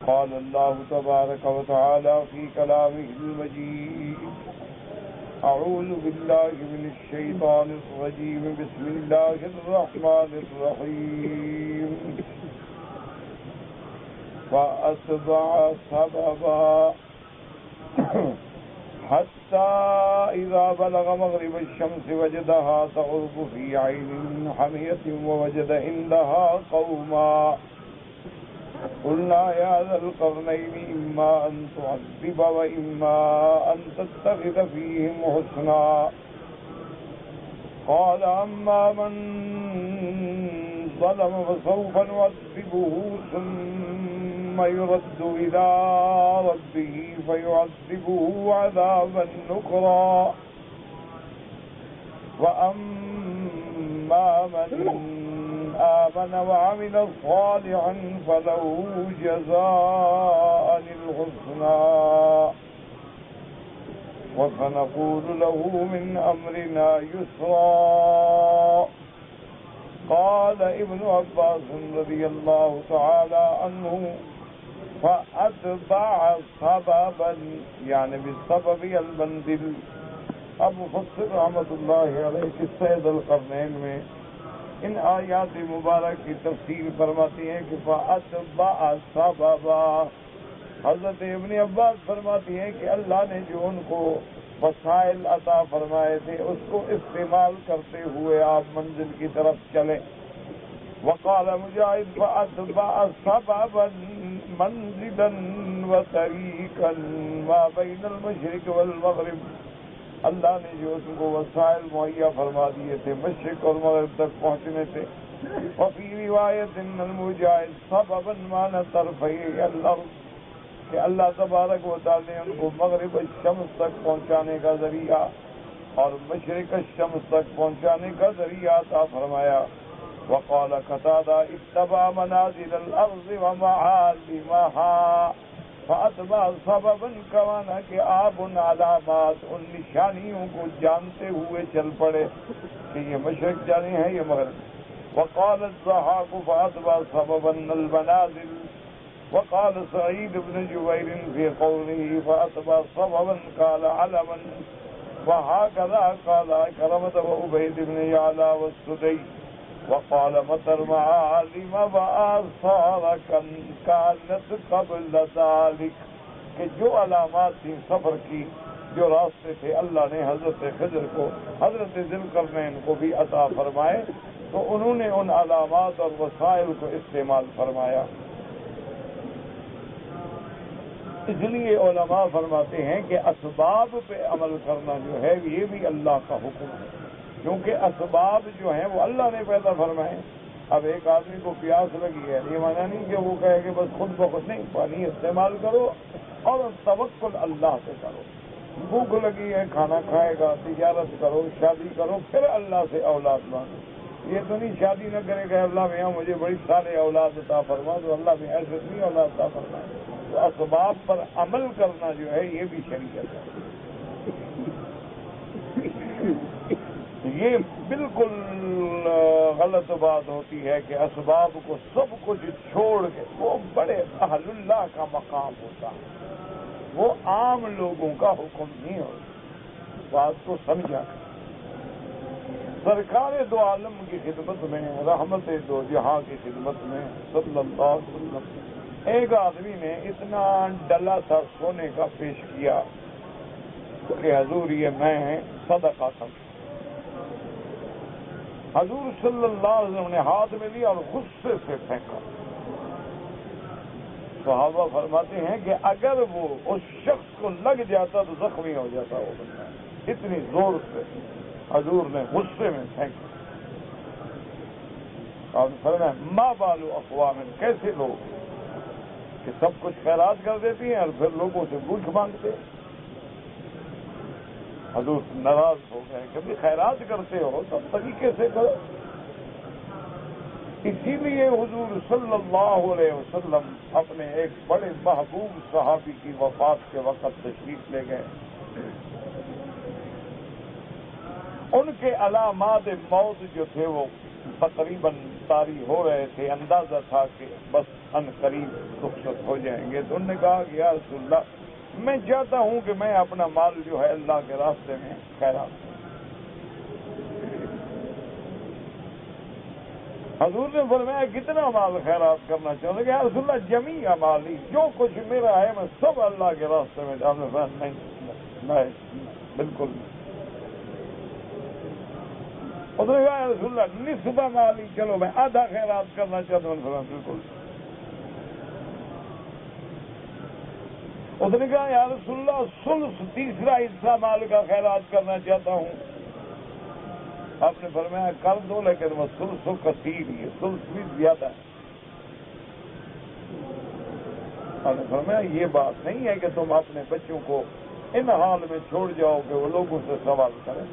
قال الله تبارك وتعالى في كلامه المجيد: أعوذ بالله من الشيطان الرجيم. بسم الله الرحمن الرحيم. فأتبع سببا حتى إذا بلغ مغرب الشمس وجدها تغرب في عين حمية ووجد عندها قوما قلنا يا ذا القرنين إما أن تعذب وإما أن تتخذ فيهم حسنا قال أما من ظلم فسوف نعذبه ثم يرد إلى ربه فيعذبه عذابا نكرا وأما من آمن وعمل صالحا فله جزاء الحسنى وسنقول له من أمرنا يسرا. قال ابن عباس رضي الله تعالى عنه: فأتبع سببا يعني بالسبب المنزل. اب مفسر رحمت اللہ علیہ قصہ ذوالقرنین میں ان آیات مبارک کی تفصیل فرماتی ہیں کہ فأتبع سببا. حضرت ابن عباس فرماتی ہیں کہ اللہ نے جو ان کو وسائل عطا فرمائے تھے اس کو استعمال کرتے ہوئے آپ منزل کی طرف چلیں. وقال مجاہد: فأتبع سببا منزلا وطریقا ما بین المشرق والمغرب. اللہ نے جو اس کو وسائل مہیا فرما دیے تھے مشرق اور مغرب تک پہنچنے تھے. وفی روایت ان المجاہد سببا معنی طرفی الارض کہ اللہ تبارک و تعالی نے ان کو مغرب الشمس تک پہنچانے کا ذریعہ اور مشرق الشمس تک پہنچانے کا ذریعہ عطا فرمایا. وقال قتادہ: اتبع منازل الارض ومعالمها فاتبع سببا کمانا کہ آپ ان علامات ان نشانیوں کو جانتے ہوئے چل پڑے کہ یہ مشرق جانے ہیں یہ مغرب. وقال الضحاک: فاتبع سببا المنازل. وقال سعید بن جبیر في قوله فاتبع سببا قال علما. وهكذا قال عكرمة وعبيد بن يعلى والسدي. وقال مطر معالم وآثار كانت قبل ذلك کہ جو علامات تھیں سفر کی جو راستے تھے اللہ نے حضرت خضر کو حضرت ذوالقرنین کو بھی عطا فرمائے تو انہوں نے ان علامات اور وسائل کو استعمال فرمایا. اس لیے علماء فرماتے ہیں کہ اسباب پہ عمل کرنا جو ہے یہ بھی اللہ کا حکم ہے کیونکہ اسباب جو ہیں وہ اللہ نے پیدا فرمائے. اب ایک آدمی کو پیاس لگی ہے یہ معنی نہیں کہ وہ کہے کہ بس خود بخود نہیں پانی استعمال کرو اور توکل اللہ سے کرو. بھوک لگی ہے کھانا کھائے گا تجارت کرو شادی کرو پھر اللہ سے اولاد مانگو. یہ تو نہیں شادی نہ کرے گا اللہ میاں مجھے بڑی سارے اولاد عطا فرما تو اللہ میں ایسے نہیں اولاد عطا فرمائے. تو اسباب پر عمل کرنا جو ہے یہ بھی شریعت ہے. یہ بالکل غلط بات ہوتی ہے کہ اسباب کو سب کچھ چھوڑ کے وہ بڑے اہل اللہ کا مقام ہوتا ہے وہ عام لوگوں کا حکم نہیں ہوتا. بات کو سمجھا. سرکار دو عالم کی خدمت میں رحمت دو جہاں کی خدمت میں صلی اللہ علیہ وسلم ایک آدمی نے اتنا ڈلا تھا سونے کا پیش کیا کہ حضور یہ میں صدقہ سمجھ. حضور صلی اللہ علیہ وسلم نے ہاتھ میں لیا اور غصے سے پھینکا. صحابہ فرماتے ہیں کہ اگر وہ اس شخص کو لگ جاتا تو زخمی ہو جاتا وہ بندہ. اتنی زور سے حضور نے غصے میں پھینکا. اور فرمایا ما بال اقوام کیسے لوگ کہ سب کچھ خیرات کر دیتی ہیں اور پھر لوگوں سے بھوک مانگتے. حضور ناراض ہو گئے کہ بھی خیرات کرتے ہو سب طریقے سے کرو. اسی لیے حضور صلی اللہ علیہ وسلم اپنے ایک بڑے محبوب صحابی کی وفات کے وقت تشریف لے گئے. ان کے علامات موت جو تھے وہ تقریباً طاری ہو رہے تھے. اندازہ تھا کہ بس ان قریب رخصت ہو جائیں گے۔ تو انہوں نے کہا کہ یا رسول اللہ میں چاہتا ہوں کہ میں اپنا مال جو ہے اللہ کے راستے میں خیرات کروں۔ حضور نے فرمایا کتنا مال خیرات کرنا چاہتے کہ یا رسول اللہ جمیع مالی، جو کچھ میرا ہے میں سب اللہ کے راستے میں ڈالنا۔ نہیں بالکل نہیں۔ اس نے کہا یا رسول اللہ نصف مالی، چلو میں آدھا خیرات کرنا چاہتا ہوں۔ بالکل۔ اس نے کہا یا رسول اللہ ثلث، تیسرا حصہ مال کا خیرات کرنا چاہتا ہوں۔ آپ نے فرمایا کر دو، لیکن وہ ثلث کثیر ہی ہے، ثلث بھی زیادہ ہے۔ آپ نے فرمایا یہ بات نہیں ہے کہ تم اپنے بچوں کو ان حال میں چھوڑ جاؤ کہ وہ لوگوں سے سوال کریں،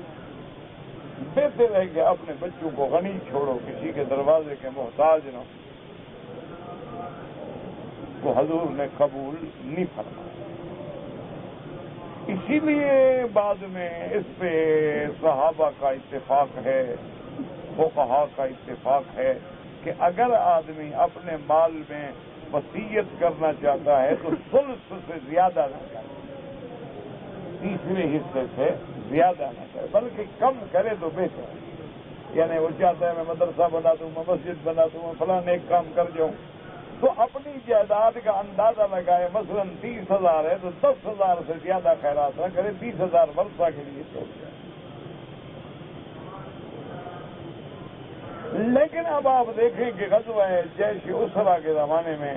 بہتر ہے کہ اپنے بچوں کو غنی چھوڑو، کسی کے دروازے کے محتاج نہ۔ وہ حضور نے قبول نہیں فرمایا۔ اسی لیے بعد میں اس پہ صحابہ کا اتفاق ہے، فقہا کا اتفاق ہے کہ اگر آدمی اپنے مال میں وصیت کرنا چاہتا ہے تو ثلث سے زیادہ نہ کرے، تیسرے حصے سے زیادہ نہ کرے، بلکہ کم کرے تو بہتر ہے۔ یعنی وہ چاہتا ہے میں مدرسہ بنا دوں، میں مسجد بنا دوں، میں فلاں ایک کام کر جاؤں، تو اپنی جائیداد کا اندازہ لگائے۔ مثلا 30,000 ہے تو 10,000 سے زیادہ خیرات نہ کرے، 30,000 ورثہ کے لیے چھوڑ جائے۔ لیکن اب آپ دیکھیں کہ غزوہ جیش اسرا کے زمانے میں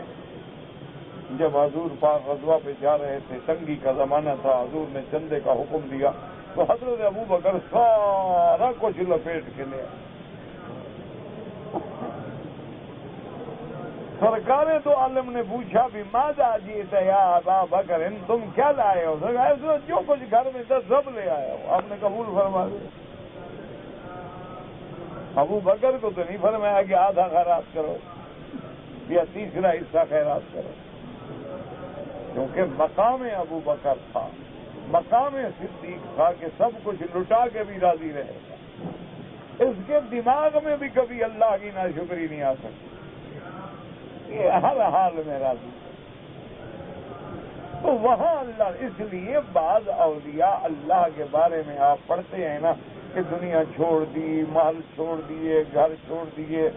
جب حضور پاک غزوہ پہ جا رہے تھے، تنگی کا زمانہ تھا، حضور نے چندے کا حکم دیا تو حضرت ابو بکر سارا کچھ لپیٹ کے لے آئے۔ سرکار تو عالم نے پوچھا بھی ماذا جئت یا ابا بکر، تم کیا لائے ہو؟ جو کچھ گھر میں تھا سب لے آیا ہو۔ آپ نے قبول فرما دیا۔ ابو بکر کو تو نہیں فرمایا کہ آدھا خیرات کرو یا تیسرا حصہ خیرات کرو، کیونکہ مقام ابو بکر تھا، مقام صدیق تھا کہ سب کچھ لٹا کے بھی راضی رہے گا۔ اس کے دماغ میں بھی کبھی اللہ کی ناشکری نہیں آ سکتی، یہ ہر حال میں راضی۔ تو وہاں اللہ، اس لیے بعض اولیاء اللہ کے بارے میں آپ پڑھتے ہیں نا کہ دنیا چھوڑ دی، محل چھوڑ دیے، گھر چھوڑ دیے،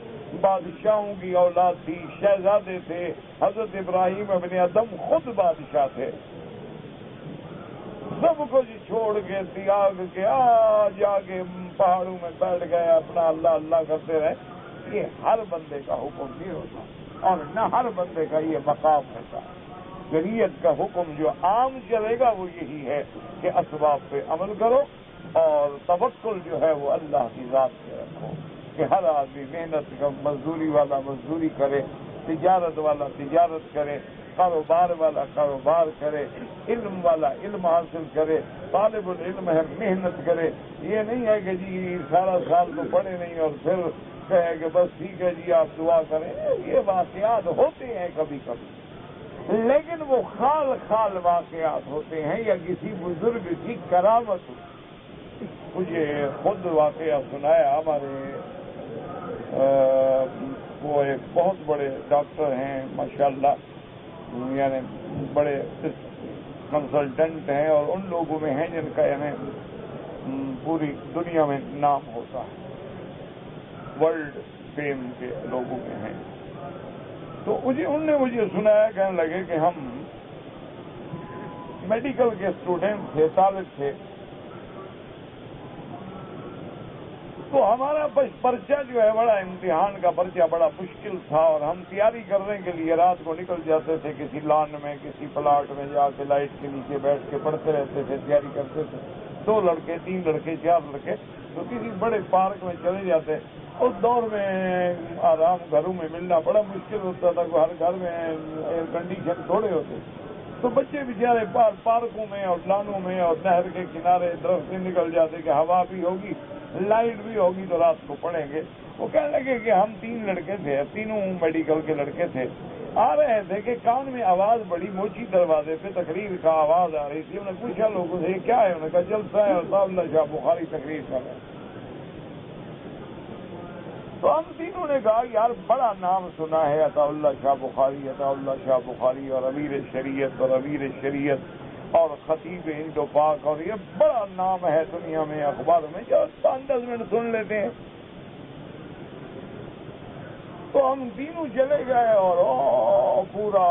بادشاہوں کی اولاد تھی، شہزادے تھے، حضرت ابراہیم ابن ادم خود بادشاہ تھے، سب کچھ چھوڑ کے تیاگ کے جا کے پہاڑوں میں بیٹھ گئے، اپنا اللہ اللہ کرتے رہے۔ یہ ہر بندے کا حکم نہیں ہوتا، اور نہ ہر بندے کا یہ مقام ہوتا۔ شریعت کا حکم جو عام چلے گا وہ یہی ہے کہ اسباب پہ عمل کرو، اور توکل جو ہے وہ اللہ کی ذات پہ رکھو، کہ ہر آدمی محنت کا، مزدوری والا مزدوری کرے، تجارت والا تجارت کرے، کاروبار والا کاروبار کرے، علم والا علم حاصل کرے، طالب العلم ہے محنت کرے۔ یہ نہیں ہے کہ جی سارا سال تو پڑھے نہیں اور پھر کہے کہ بس ٹھیک ہے جی آپ دعا کریں۔ یہ واقعات ہوتے ہیں کبھی کبھی، لیکن وہ خال خال واقعات ہوتے ہیں یا کسی بزرگ کی کرامت ہوتی۔ مجھے خود واقعہ سنایا، ہمارے وہ ایک بہت بڑے ڈاکٹر ہیں ماشاءاللہ، یعنی بڑے کنسلٹنٹ ہیں، اور ان لوگوں میں ہیں جن کا یعنی پوری دنیا میں نام ہوتا ہے، ورلڈ فیم کے لوگوں میں ہیں۔ تو ان نے مجھے سنایا، کہنے لگے کہ ہم میڈیکل کے اسٹوڈنٹ تھے، طالب تھے، تو ہمارا پرچہ جو ہے بڑا، امتحان کا پرچہ بڑا مشکل تھا، اور ہم تیاری کرنے کے لیے رات کو نکل جاتے تھے کسی لان میں، کسی پلاٹ میں جا کے لائٹ کے نیچے بیٹھ کے پڑھتے رہتے تھے، تیاری کرتے تھے، 2 لڑکے 3 لڑکے 4 لڑکے، تو کسی بڑے پارک میں چلے جاتے۔ اس دور میں آرام گھروں میں ملنا بڑا مشکل ہوتا تھا، ہر گھر میں ایئر کنڈیشن تھوڑے ہوتے، تو بچے بیچارے پارکوں میں اور لانوں میں اور نہر کے کنارے درخت سے نکل جاتے کہ ہوا بھی ہوگی، لائٹ بھی ہوگی تو رات کو پڑھیں گے۔ وہ کہنے لگے کہ ہم 3 لڑکے تھے، تینوں میڈیکل کے لڑکے تھے، آ رہے تھے کہ کان میں آواز بڑی موچی، دروازے پہ تقریر کا آواز آ رہی تھی۔ انہوں نے پوچھا لوگوں سے یہ کیا ہے؟ انہوں نے کہا جلسہ ہے اور صاحب اللہ شاہ بخاری تقریر کر رہے ہیں۔ تو ہم تینوں انہوں نے کہا یار بڑا نام سنا ہے عطا اللہ شاہ بخاری اور امیر شریعت اور خطیب ہند و پاک، اور یہ بڑا نام ہے دنیا میں اخباروں میں، جو 5-10 منٹ سن لیتے ہیں۔ تو ہم تینوں چلے گئے اور پورا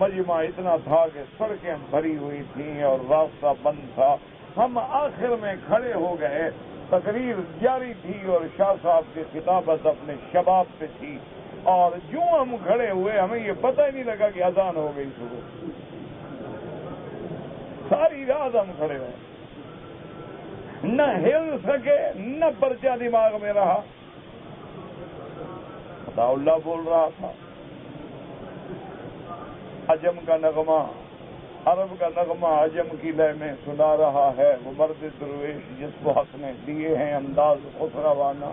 مجمع اتنا تھا کہ سڑکیں بھری ہوئی تھیں اور راستہ بند تھا۔ ہم آخر میں کھڑے ہو گئے، تقریر جاری تھی اور شاہ صاحب کی خطابت اپنے شباب پہ تھی، اور جو ہم کھڑے ہوئے ہمیں یہ پتہ ہی نہیں لگا کہ اذان ہو گئی شروع۔ ساری رات ہم کھڑے ہوئے، نہ ہل سکے، نہ پرچہ دماغ میں رہا۔ عطا اللہ بول رہا تھا، عجم کا نغمہ عرب کا نغمہ عجم کی لے میں سنا رہا ہے، وہ مرد درویش جس کو حق نے دیے ہیں انداز خسروانہ۔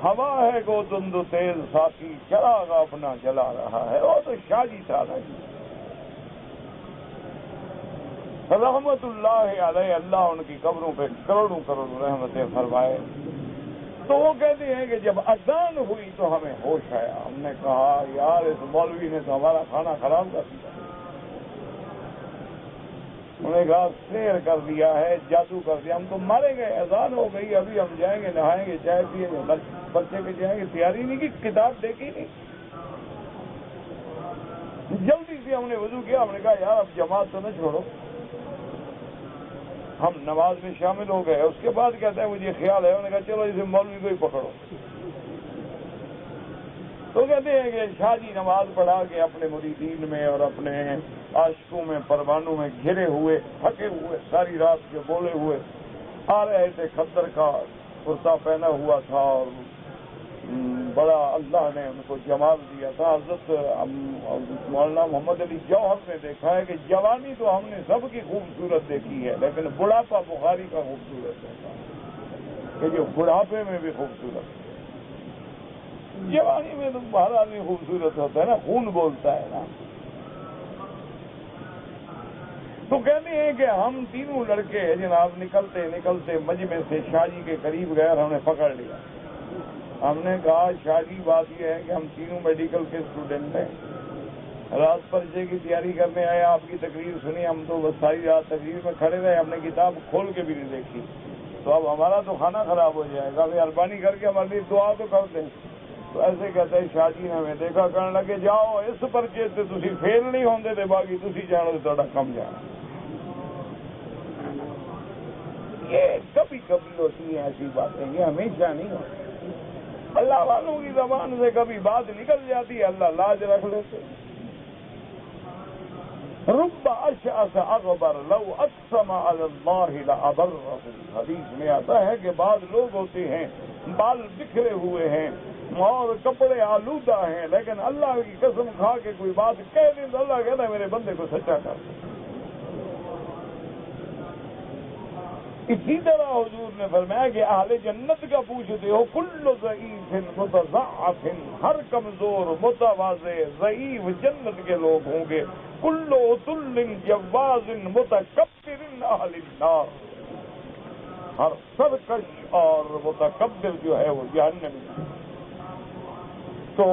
ہوا ہے گو تند و تیز ساتھی، چراغ اپنا جلا رہا ہے۔ وہ تو شاہ جی تھا نا، رحمت اللہ علیہ، اللہ ان کی قبروں پہ کروڑوں کروڑوں رحمتیں فرمائے۔ تو وہ کہتے ہیں کہ جب اذان ہوئی تو ہمیں ہوش آیا، ہم نے کہا یار اس مولوی نے تو ہمارا کھانا خراب کر دیا۔ انہوں نے کہا سیر کر دیا ہے، جادو کر دیا، ہم تو مارے گئے، اذان ہو گئی، ابھی ہم جائیں گے، نہائیں گے، چائے پیئیں گے، بچے پہ جائیں گے، تیاری نہیں کی، کتاب دیکھی نہیں۔ جلدی سے ہم نے وضو کیا، ہم نے کہا یار اب جماعت تو نہ چھوڑو۔ ہم نماز میں شامل ہو گئے، اس کے بعد کہتا ہے مجھے خیال ہے، انہوں نے کہا چلو اسے مولوی کو ہی پکڑو۔ تو کہتے ہیں کہ شاہ جی نماز پڑھا کے اپنے مریدین میں اور اپنے عاشقوں میں پروانوں میں گھرے ہوئے، تھکے ہوئے، ساری رات کے بولے ہوئے آ رہے تھے، خطر کا کرتا پہنا ہوا تھا، اور بڑا اللہ نے ان کو جمال دیا تھا۔ حضرت مولانا محمد علی جوہر نے دیکھا ہے کہ جوانی تو ہم نے سب کی خوبصورت دیکھی ہے، لیکن بڑھاپا بخاری کا خوبصورت ہوتا ہے، کہ جو بڑھاپے میں بھی خوبصورت ہے۔ جوانی میں تو ہر آدمی خوبصورت ہوتا ہے نا، خون بولتا ہے نا۔ تو کہتے ہیں کہ ہم تینوں لڑکے جناب نکلتے مجمع سے شاہ جی کے قریب گئے اور ہم نے پکڑ لیا۔ ہم نے کہا شاہ جی بات یہ ہے کہ ہم تینوں میڈیکل کے اسٹوڈنٹ ہیں، رات پرچے کی تیاری کرنے آئے، آپ کی تقریر سنی، ہم تو بس ساری رات تقریر میں کھڑے رہے، ہم نے کتاب کھول کے بھی نہیں دیکھی، تو اب ہمارا تو کھانا خراب ہو جائے گا، مہربانی کر کے ہمارے لیے دعا تو کر دیں۔ تو ایسے کہتے ہیں شاہ جی نے ہمیں دیکھا، کہنے لگے جاؤ اس پرچے سے تسی فیل نہیں ہوندے تے باقی تسی جانو تو تہاڈا کم جانا۔ یہ کبھی کبھی ہوتی ہیں ایسی باتیں، یہ ہمیشہ نہیں ہوتی۔ اللہ والوں کی زبان سے کبھی بات نکل جاتی ہے، اللہ لاج رکھ لیتے۔ رب اشعث اغبر لو اقسم علی اللہ لابرہ، حدیث میں آتا ہے کہ بعض لوگ ہوتے ہیں بال بکھرے ہوئے ہیں اور کپڑے آلودہ ہیں، لیکن اللہ کی قسم کھا کے کوئی بات کہہ دیں تو اللہ کہتا ہے میرے بندے کو سچا کر۔ اسی طرح حضور نے فرمایا کہ اہل جنت کا پوچھتے ہو، کل ضعیف متضعف، ہر کمزور متواضع ضعیف جنت کے لوگ ہوں گے، کل عتل جواز متکبر اہل النار، ہر سرکش اور متکبر جو ہے وہ جہنم میں۔ تو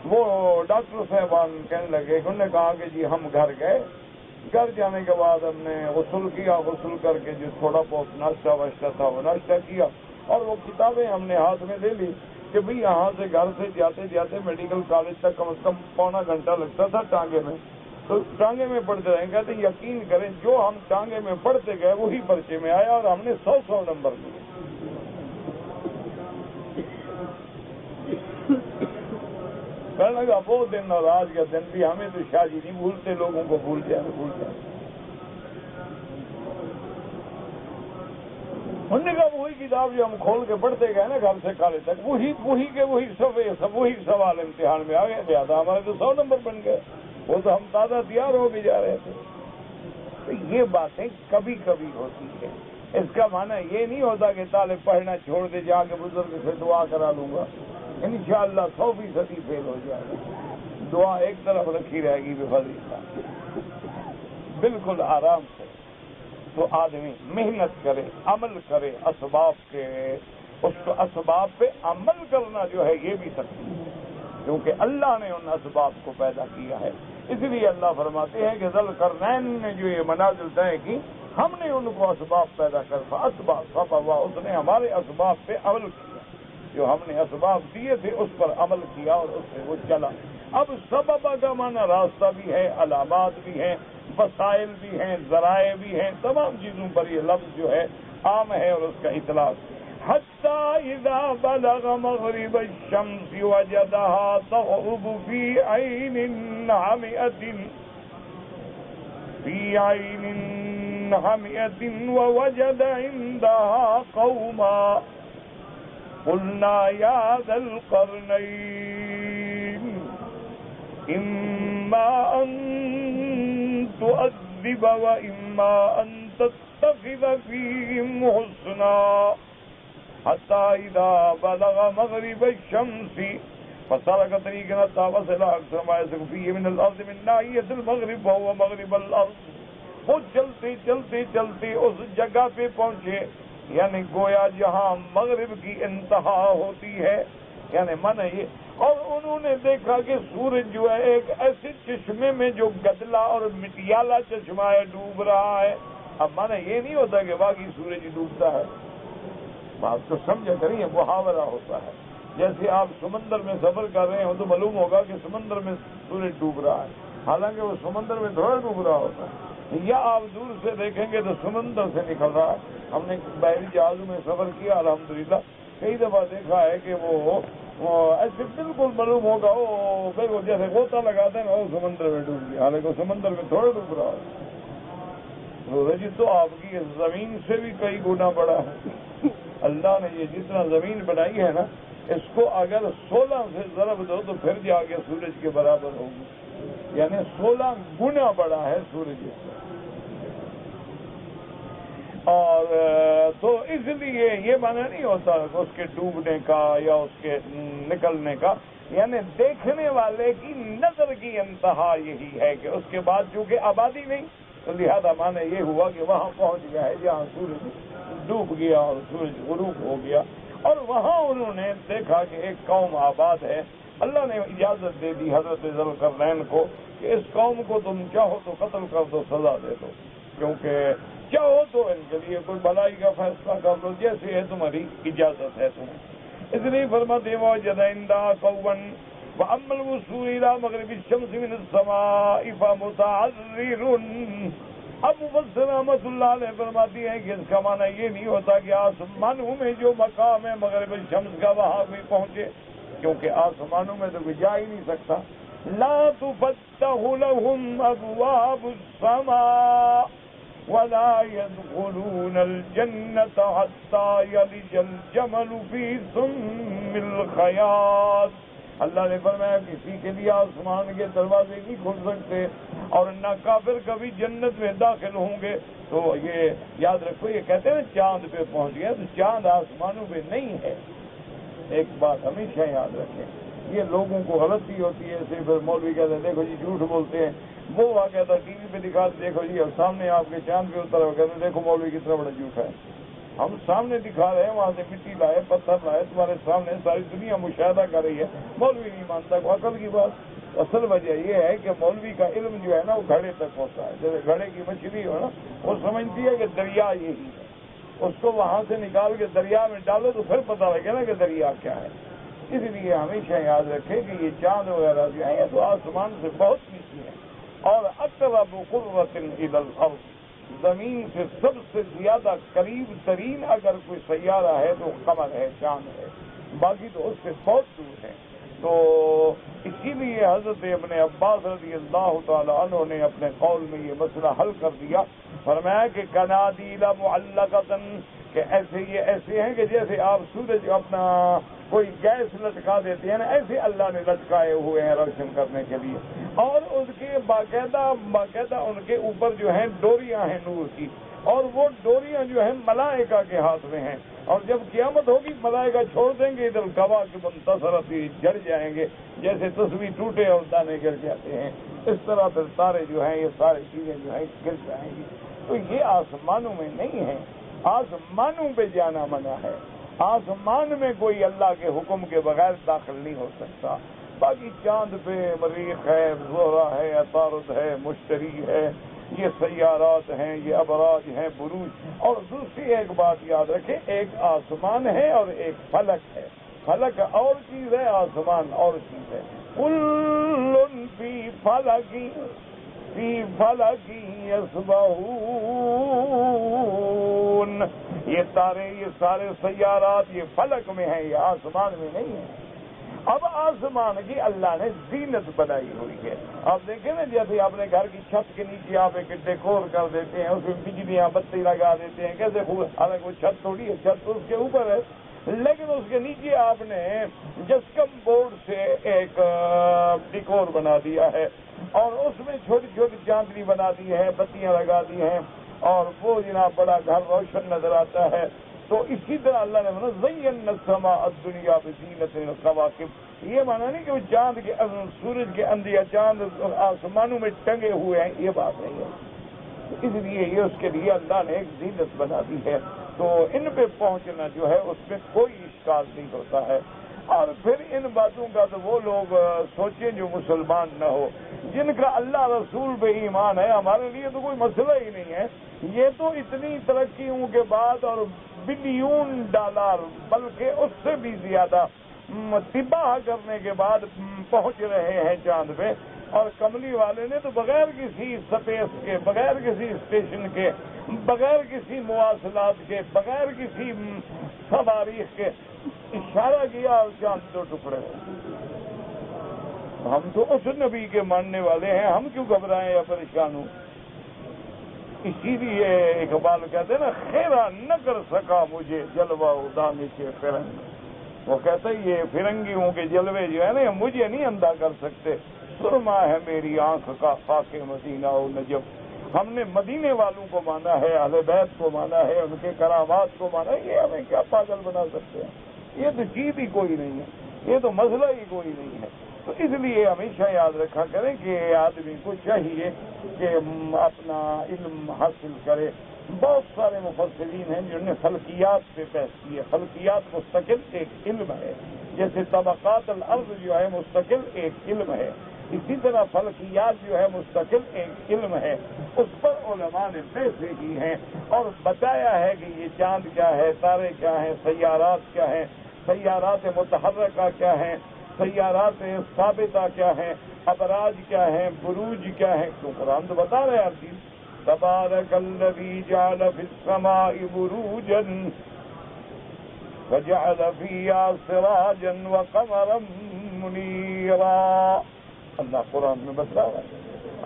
وہ ڈاکٹر صاحبان کہنے لگے، انہوں نے کہا کہ جی ہم گھر گئے، گھر جانے کے بعد ہم نے غسل کیا، غسل کر کے جو تھوڑا بہت ناشتہ واشتہ تھا وہ ناشتہ کیا، اور وہ کتابیں ہم نے ہاتھ میں لے لی کہ بھئی یہاں سے گھر سے جاتے جاتے میڈیکل کالج تک کم از کم پونا گھنٹہ لگتا تھا ٹانگے میں، تو ٹانگے میں پڑھتے رہیں۔ کہتے یقین کریں جو ہم ٹانگے میں پڑھتے گئے وہی پرچے میں آیا، اور ہم نے 100 نمبر لیے۔ کہنے لگا وہ دن اور آج کا دن بھی ہمیں تو شاہ جی نہیں بھولتے، لوگوں کو بھول جائے۔ انہوں نے کہا وہی کتاب جو ہم کھول کے پڑھتے گئے نا گھر سے کالج تک، وہی سوال امتحان میں آ گئے تھے، ہمارے تو 100 نمبر بن گئے، وہ تو ہم تازہ تیار ہو کے جا رہے تھے۔ تو یہ باتیں کبھی کبھی ہوتی ہیں، اس کا معنی یہ نہیں ہوتا کہ طالب پڑھنا چھوڑ دے، جا کے بزرگ سے دعا کرا لوں گا، انشاءاللہ 100% فیل ہو جائے گا، دعا ایک طرف رکھی رہے گی بفضل اللہ، بالکل آرام سے۔ تو آدمی محنت کرے، عمل کرے، اسباب کے اس کو اسباب پہ عمل کرنا جو ہے یہ بھی تکلیف ہے، کیونکہ اللہ نے ان اسباب کو پیدا کیا ہے۔ اس لیے اللہ فرماتے ہیں کہ ذوالقرنین نے جو یہ منازل طے کی، ہم نے ان کو اسباب پیدا کر اسباب سبب، اس نے ہمارے اسباب پہ عمل کیا، جو ہم نے اسباب دیے تھے اس پر عمل کیا اور اس سے وہ چلا۔ اب سبب کا معنی راستہ بھی ہے، علامات بھی ہیں، وسائل بھی ہیں، ذرائع بھی ہیں، تمام چیزوں پر یہ لفظ جو ہے عام ہے اور اس کا اطلاق۔ حتی اذا بلغ مغرب الشمس وجدها تغرب في عين حمئة ووجد عندها قوما قلنا يا ذا القرنين إما أن تؤذب وإما أن تتخذ فيهم حسنا حتى إذا بلغ مغرب الشمس فسلك طريقا حتى وصل أقصى ما يسلك فيه من الأرض من ناحية المغرب وهو مغرب الأرض۔ وہ چلتے چلتے چلتے اس جگہ پہ پہنچے، یعنی گویا جہاں مغرب کی انتہا ہوتی ہے، یعنی من یہ، اور انہوں نے دیکھا کہ سورج جو ہے ایک ایسے چشمے میں جو گدلا اور مٹیالا چشمہ ہے ڈوب رہا ہے۔ اب من یہ نہیں ہوتا کہ باقی سورج ڈوبتا ہے، بات تو سمجھا کریے، محاورہ ہوتا ہے۔ جیسے آپ سمندر میں سفر کر رہے ہوں تو معلوم ہوگا کہ سمندر میں سورج ڈوب رہا ہے، حالانکہ وہ سمندر میں تھوڑا ڈوب رہا ہوتا ہے، یا آپ دور سے دیکھیں گے تو سمندر سے نکل رہا ہے۔ ہم نے بحری جہازوں میں سفر کیا الحمدللہ، کئی دفعہ دیکھا ہے کہ وہ ایسے بالکل معلوم ہوگا وہ بالکل جیسے غوطہ لگاتے ہیں وہ سمندر میں ڈوب گیا، حالانکہ وہ سمندر میں تھوڑا ڈوب رہا ہے۔ سورج تو آپ کی زمین سے بھی کئی گنا بڑا ہے۔ اللہ نے یہ جتنا زمین بنائی ہے نا، اس کو اگر 16 سے ضرب دو تو پھر جا کے سورج کے برابر ہوگی، یعنی 16 گنا بڑا ہے سورج سے۔ اور تو اس لیے یہ معنی نہیں ہوتا اس کے ڈوبنے کا یا اس کے نکلنے کا، یعنی دیکھنے والے کی نظر کی انتہا یہی ہے کہ اس کے بعد چونکہ آبادی نہیں تو لہذا معنی یہ ہوا کہ وہاں پہنچ گیا ہے جہاں سورج ڈوب گیا اور سورج غروب ہو گیا، اور وہاں انہوں نے دیکھا کہ ایک قوم آباد ہے۔ اللہ نے اجازت دے دی حضرت ذوالقرنین کو کہ اس قوم کو تم چاہو تو قتل کر دو، سزا دے دو، کیونکہ چاہو تو ان کے لیے کوئی بھلائی کا فیصلہ کر دو، جیسے ہے تمہاری اجازت ہے تمہیں۔ اس لیے فرماتے ہیں وَوَجَدَ عِندَهَا قَوْمًا وَأَمَّا الْوُصُولُ إِلَىٰ مَغْرِبِ الشَّمْسِ مِنَ السَّمَاءِ فَمُتَعَذِّرٌ۔ اب مفسر رحمۃ اللہ علیہ فرماتی ہیں کہ اس کا معنی یہ نہیں ہوتا کہ آسمانوں میں جو مقام ہے مغرب الشمس کا وہاں بھی پہنچے، کیونکہ آسمانوں میں تو کوئی جا ہی نہیں سکتا۔ لا تفتح لهم ابواب السماء ولا يدخلون الجنة حتى يلج الجمل في سم الخياط۔ اللہ نے فرمایا کسی کے لیے آسمان کے دروازے نہیں کھل سکتے اور نہ کافر کبھی جنت میں داخل ہوں گے۔ تو یہ یاد رکھو، یہ کہتے ہیں چاند پہ پہنچ گیا، تو چاند آسمانوں پہ نہیں ہے۔ ایک بات ہمیشہ یاد رکھیں، یہ لوگوں کو غلطی ہوتی ہے، ایسے پھر مولوی کہتے ہیں دیکھو جی جھوٹ بولتے ہیں، وہ واقعہ تھا ٹی وی پہ دکھاتے دیکھو جی اور سامنے آپ کے چاند پہ اترا کہتے ہیں دیکھو مولوی کتنا بڑا جھوٹ ہے۔ ہم سامنے دکھا رہے ہیں، وہاں سے مٹی لائے پتھر لائے، تمہارے سامنے ساری دنیا مشاہدہ کر رہی ہے، مولوی نہیں مانتا، کو عقل کی بات۔ اصل وجہ یہ ہے کہ مولوی کا علم جو ہے نا وہ گھڑے تک ہوتا ہے، جیسے گھڑے کی مچھلی ہو نا، وہ سمجھتی ہے کہ دریا یہی ہے، اس کو وہاں سے نکال کے دریا میں ڈالو تو پھر پتہ لگے نا کہ دریا کیا ہے۔ اس لیے ہمیشہ یاد رکھے کہ یہ چاند وغیرہ جو ہے یہ تو آسمان سے بہت نیچے ہے، اور اقرب قرۃ الی الارض، زمین سے سب سے زیادہ قریب ترین اگر کوئی سیارہ ہے تو قمر ہے، چاند ہے، باقی تو اس سے بہت دور ہے۔ تو اسی لیے حضرت ابن عباس رضی اللہ تعالی عنہ نے اپنے قول میں یہ مسئلہ حل کر دیا، فرمایا کہ قنادیل معلقۃ، کہ ایسے یہ ایسے ہیں کہ جیسے آپ سورج اپنا کوئی گیس لٹکا دیتے ہیں نا، ایسے اللہ نے لٹکائے ہوئے ہیں روشن کرنے کے لیے، اور ان کے باقاعدہ ان کے اوپر جو ہیں ڈوریاں ہیں نور کی، اور وہ ڈوریاں جو ہیں ملائکہ کے ہاتھ میں ہیں، اور جب قیامت ہوگی ملائکہ چھوڑ دیں گے ادھر گواہ کے منتصرف جڑ جائیں گے، جیسے تصویر ٹوٹے اور دانے گر جاتے ہیں، اس طرح پھر تارے جو ہیں یہ ساری چیزیں جو ہیں گر جائیں گی۔ تو یہ آسمانوں میں نہیں ہے، آسمانوں پہ جانا منع ہے، آسمان میں کوئی اللہ کے حکم کے بغیر داخل نہیں ہو سکتا. باقی چاند پہ مریخ ہے، زہرہ ہے، عطارد ہے، مشتری ہے، یہ سیارات ہیں، یہ ابراج ہیں، بروج. اور دوسری ایک بات یاد رکھیں، ایک آسمان ہے اور ایک فلک ہے. فلک اور چیز ہے، آسمان اور چیز ہے. کل فی فلک یسبحون. یہ تارے، یہ سارے سیارات یہ فلک میں ہیں، یہ آسمان میں نہیں ہیں. اب آسمان کی اللہ نے زینت بنائی ہوئی ہے. آپ دیکھیں نا، جیسے اپنے گھر کی چھت کے نیچے آپ ایک ڈیکور کر دیتے ہیں، اس میں بجلیاں بتی لگا دیتے ہیں، کیسے خوب. حالانکہ وہ چھت تھوڑی ہے، چھت تو اس کے اوپر ہے، لیکن اس کے نیچے آپ نے جسکم بورڈ سے ایک ڈیکور بنا دیا ہے اور اس میں چھوٹی چھوٹی چاندنی بنا دی ہے، بتیاں لگا دی ہیں، اور وہ جناب بڑا گھر روشن نظر آتا ہے. تو اسی طرح اللہ نے مانا زینا السماء الدنیا بزینت الکواکب. یہ مانا نہیں کہ وہ چاند کے سورج کے اندر یا چاند آسمانوں میں ٹنگے ہوئے ہیں، یہ بات نہیں ہے. اس لیے یہ اس کے لیے اللہ نے ایک زینت بنا دی ہے. تو ان پہ پہنچنا جو ہے اس میں کوئی اشکال نہیں ہوتا ہے. اور پھر ان باتوں کا تو وہ لوگ سوچیں جو مسلمان نہ ہو، جن کا اللہ رسول پہ ایمان ہے. ہمارے لیے تو کوئی مسئلہ ہی نہیں ہے. یہ تو اتنی ترقیوں کے بعد اور بلین ڈالر بلکہ اس سے بھی زیادہ تباہ کرنے کے بعد پہنچ رہے ہیں چاند پہ. اور کملی والے نے تو بغیر کسی سپیس کے، بغیر کسی اسٹیشن کے، بغیر کسی مواصلات کے، بغیر کسی صواريخ کے اشارہ کیا اور چاند دو ٹکڑے ہو. ہم تو اس نبی کے ماننے والے ہیں، ہم کیوں گھبرائیں یا پریشان ہوں. اسی لیے اقبال کہتے ہیں نا، خیرہ نہ کر سکا مجھے جلوہ دانے کے فرنگ. وہ کہتا ہے یہ فرنگیوں کے جلوے جو ہے نا، یہ مجھے نہیں اندھا کر سکتے. سرما ہے میری آنکھ کا خاک مدینہ و نجف. ہم نے مدینے والوں کو مانا ہے، اہل بیت کو مانا ہے، ان کے کرامات کو مانا ہے. یہ ہمیں کیا پاگل بنا سکتے ہیں؟ یہ تو چیز ہی کوئی نہیں ہے، یہ تو مسئلہ ہی کوئی نہیں ہے. تو اس لیے ہمیشہ یاد رکھا کریں کہ آدمی کو چاہیے کہ اپنا علم حاصل کرے. بہت سارے مفسرین ہیں جنہوں نے فلکیات پہ بحث کی ہے. فلکیات مستقل ایک علم ہے، جیسے طبقات الارض جو ہے مستقل ایک علم ہے، اسی طرح فلکیات جو ہے مستقل ایک علم ہے. اس پر علماء نے بحثیں کی ہیں اور بتایا ہے کہ یہ چاند کیا ہے، تارے کیا ہیں، سیارات کیا ہیں، سیارات متحرکہ کیا ہیں، سیارات ثابتہ کیا ہیں، ابراج کیا ہیں، بروج کیا ہیں. تو قرآن تو بتا رہے ہیں آپ چیز. تبارک الذی جعل فی السماء بروجا وجعل فیہا سراجا وقمرا منیرا. اللہ قرآن میں بتا رہا ہے.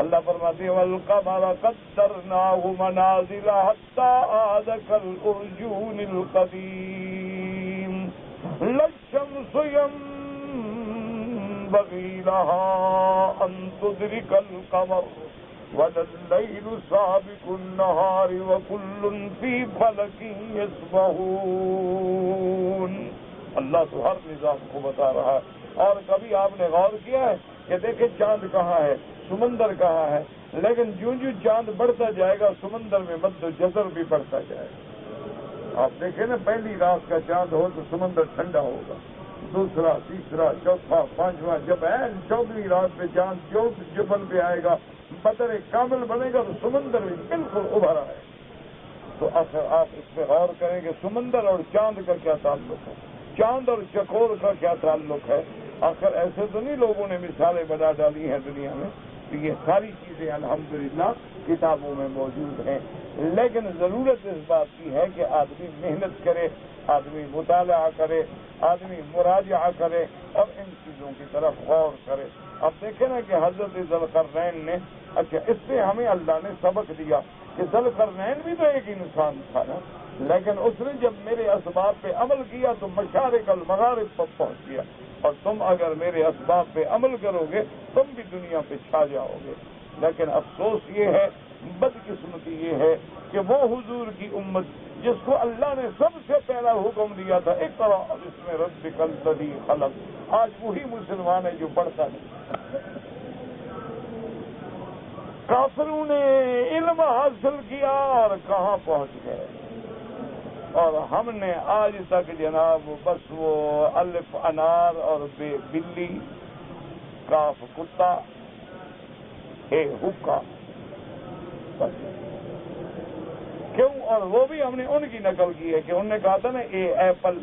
اللہ فرماتے ہیں والقمر قدرناہ منازل حتی عاد کالارجون القدیم لا الشمس ينبغي لها أن تدرك القمر ولا الليل سابق النهار وكل في فلك يسبحون. اللہ تو ہر نظام کو بتا رہا ہے. اور کبھی آپ نے غور کیا ہے کہ دیکھیں چاند کہاں ہے، سمندر کہاں ہے، لیکن جوں جوں چاند بڑھتا جائے گا سمندر میں مد و جزر بھی بڑھتا جائے گا. آپ دیکھیں نا، پہلی رات کا چاند ہو تو سمندر ٹھنڈا ہوگا، دوسرا، تیسرا، چوتھا، پانچواں، جب 14ویں رات پہ چاند جو جبل پہ آئے گا، بدر کامل بنے گا تو سمندر میں بالکل ابھر آئے. تو آخر آپ اس پہ غور کریں کہ سمندر اور چاند کا کیا تعلق ہے، چاند اور چکور کا کیا تعلق ہے. آخر ایسے تو نہیں لوگوں نے مثالیں بنا ڈالی ہیں دنیا میں. تو یہ ساری چیزیں الحمدللہ کتابوں میں موجود ہیں. لیکن ضرورت اس بات کی ہے کہ آدمی محنت کرے، آدمی مطالعہ کرے، آدمی مراجعہ کرے اور ان چیزوں کی طرف غور کرے. اب دیکھیں نا کہ حضرت ذوالقرنین نے، اچھا اس سے ہمیں اللہ نے سبق دیا کہ ذوالقرنین بھی تو ایک انسان تھا نا، لیکن اس نے جب میرے اسباب پہ عمل کیا تو مشارق المغارب پر پہنچ گیا. اور تم اگر میرے اسباب پہ عمل کرو گے تم بھی دنیا پہ چھا جاؤ گے. لیکن افسوس یہ ہے، بدقسمتی یہ ہے کہ وہ حضور کی امت جس کو اللہ نے سب سے پہلا حکم دیا تھا اقرأ بسم ربک الذی خلق، آج وہی مسلمان ہے جو پڑھتا نہیں. کافروں نے علم حاصل کیا اور کہاں پہنچ گئے. اور ہم نے آج تک جناب بس وہ الف انار اور بے بلی، کاف کتا، اے حکا، بس کیوں؟ اور وہ بھی ہم نے ان کی نقل کی ہے کہ انہوں نے کہا تھا نا اے ایپل،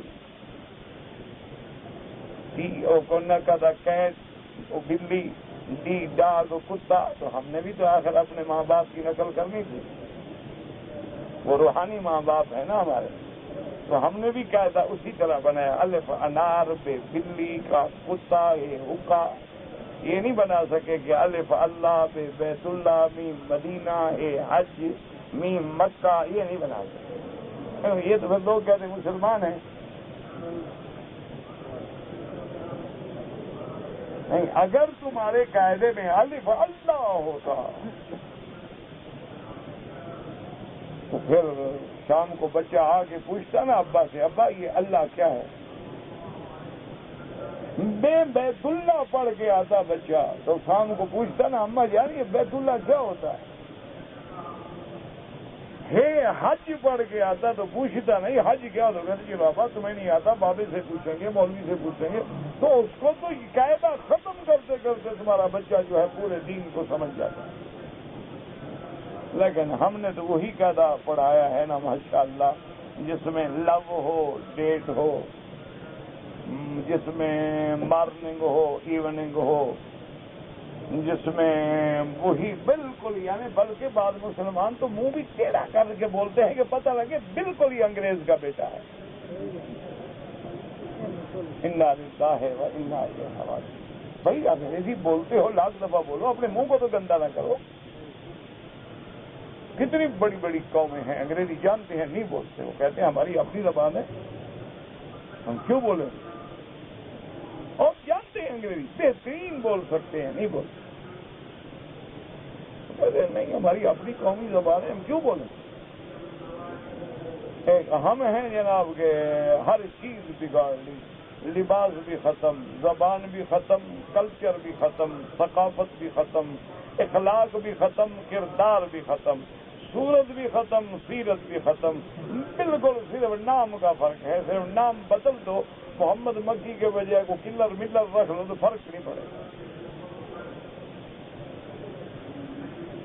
ٹی او کو کہا تھا کیٹ، او بلی، ڈی ڈاگ، کتا، تو ہم نے بھی تو آخر اپنے ماں باپ کی نقل کرنی تھی، وہ روحانی ماں باپ ہے نا ہمارے، تو ہم نے بھی کہا تھا اسی طرح بنایا، الف انار بے بلی کا کتا اے حکا، یہ نہیں بنا سکے کہ الف اللہ بے بیت اللہ میم مدینہ اے حج میم مکہ، یہ نہیں بنا سکے، یہ تو پھر لوگ کہتے ہیں مسلمان ہیں، نہیں، اگر تمہارے قاعدے میں الف اللہ ہوتا تو پھر شام کو بچہ آ کے پوچھتا نا ابا سے، ابا یہ اللہ کیا ہے؟ بے بیت اللہ پڑھ کے آتا بچہ تو شام کو پوچھتا نا اما جان یہ بیت اللہ کیا ہوتا ہے؟ حج پڑھ کے آتا تو پوچھتا نہیں حج کیا ہوگا، کہ بابا تمہیں نہیں آتا، بابے سے پوچھیں گے، مولوی سے پوچھیں گے، تو اس کو تو قاعدہ ختم کرتے کرتے تمہارا بچہ جو ہے پورے دین کو سمجھ جاتا ہے، لیکن ہم نے تو وہی قاعدہ پڑھایا ہے نا ماشاءاللہ، جس میں لو ہو، ڈیٹ ہو، جس میں مارننگ ہو، ایوننگ ہو، جس میں وہی بالکل، یعنی بلکہ بعض مسلمان تو منہ بھی ٹیڑھا کر کے بولتے ہیں کہ پتہ لگے بالکل ہی انگریز کا بیٹا ہے، انا للہ و انا الیہ راجعون۔ بھائی انگریزی بولتے ہو لاکھ دفعہ بولو، اپنے منہ کو تو گندا نہ کرو۔ کتنی بڑی بڑی قومیں ہیں انگریزی جانتے ہیں نہیں بولتے، وہ کہتے ہیں ہماری اپنی زبان ہے ہم کیوں بولیں، اور جانتے ہیں انگریزی بہترین بول سکتے ہیں نہیں بولتے، کہتے ہیں نہیں ہماری اپنی قومی زبان ہے ہم کیوں بولیں۔ ایک ہم ہیں جناب کہ ہر چیز بگاڑ لی، لباس بھی ختم، زبان بھی ختم، کلچر بھی ختم، ثقافت بھی ختم، اخلاق بھی ختم، کردار بھی ختم، صورت بھی ختم، سیرت بھی ختم، بالکل صرف نام کا فرق ہے، صرف نام بدل دو، محمد مکی کے بجائے کو کلر ملر رکھ لو تو فرق نہیں پڑے گا،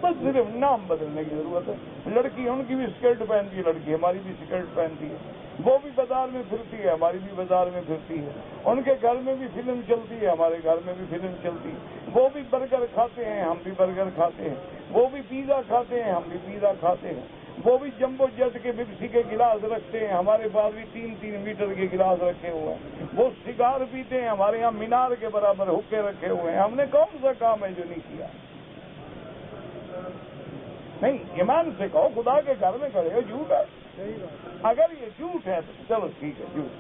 بس صرف نام بدلنے کی ضرورت ہے۔ لڑکی ان کی بھی اسکرٹ پہنتی ہے، لڑکی ہماری بھی اسکرٹ پہنتی ہے، وہ بھی بازار میں پھرتی ہے، ہماری بھی بازار میں پھرتی ہے، ان کے گھر میں بھی فلم چلتی ہے، ہمارے گھر میں بھی فلم چلتی ہے، وہ بھی برگر کھاتے ہیں ہم بھی برگر کھاتے ہیں، وہ بھی پیزا کھاتے ہیں ہم بھی پیزا کھاتے ہیں، وہ بھی جمبو جٹ کے بپسی کے گلاس رکھتے ہیں، ہمارے پاس بھی 3-3 میٹر کے گلاس رکھے ہوئے ہیں، وہ سگار پیتے ہیں، ہمارے یہاں مینار کے برابر حقے رکھے ہوئے ہیں، ہم نے کون سا کام ہے جو نہیں کیا؟ نہیں، ایمان سے کہو خدا کے گھر میں کھڑے ہو، جھوٹ ہے؟ اگر یہ جھوٹ ہے تو چلو ٹھیک ہے جھوٹ،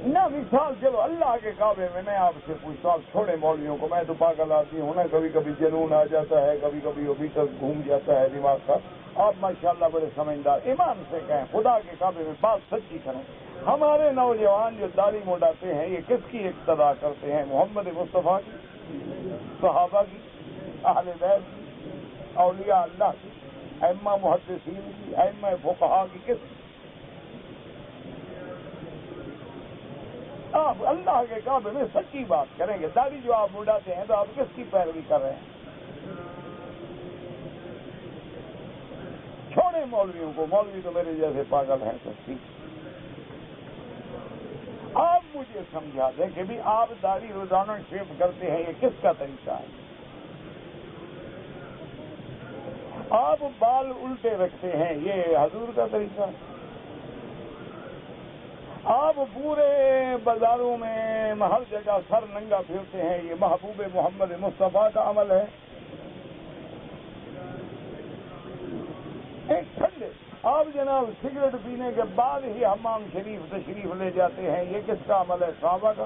نہ مثال چلو اللہ کے کعبے میں میں آپ سے پوچھتا ہوں، چھوڑے مولویوں کو، میں تو پاگل آدمی ہوں نا، کبھی کبھی جنون آ جاتا ہے، کبھی کبھی اوبیٹر گھوم جاتا ہے دماغ کا، آپ ماشاءاللہ بڑے سمجھدار، ایمان سے کہیں خدا کے کعبے میں بات سچی کریں، ہمارے نوجوان جو داڑھی منڈاتے ہیں یہ کس کی اقتدا کرتے ہیں؟ محمد مصطفیٰ کی، صحابہ کی، اہل بیت کی، اولیاء اللہ کی، ائمہ محدثین کی، ائمہ فقہا کی، کس کی؟ آپ اللہ کے کعبے میں سچی بات کریں گے، داڑھی جو آپ منڈاتے ہیں تو آپ کس کی پیروی کر رہے ہیں؟ چھوڑے مولویوں کو، مولوی تو میرے جیسے پاگل ہیں تو ٹھیک، آپ مجھے سمجھا دیں کہ بھی آپ داڑھی روزانہ شیو کرتے ہیں، یہ کس کا طریقہ ہے؟ آپ بال الٹے رکھتے ہیں، یہ حضور کا طریقہ ہے؟ آپ پورے بازاروں میں ہر جگہ سر ننگا پھرتے ہیں، یہ محبوب محمد مصطفیٰ کا عمل ہے؟ ایک ٹھنڈے آپ جناب سگریٹ پینے کے بعد ہی حمام شریف تشریف لے جاتے ہیں، یہ کس کا عمل ہے؟ صحابہ کا؟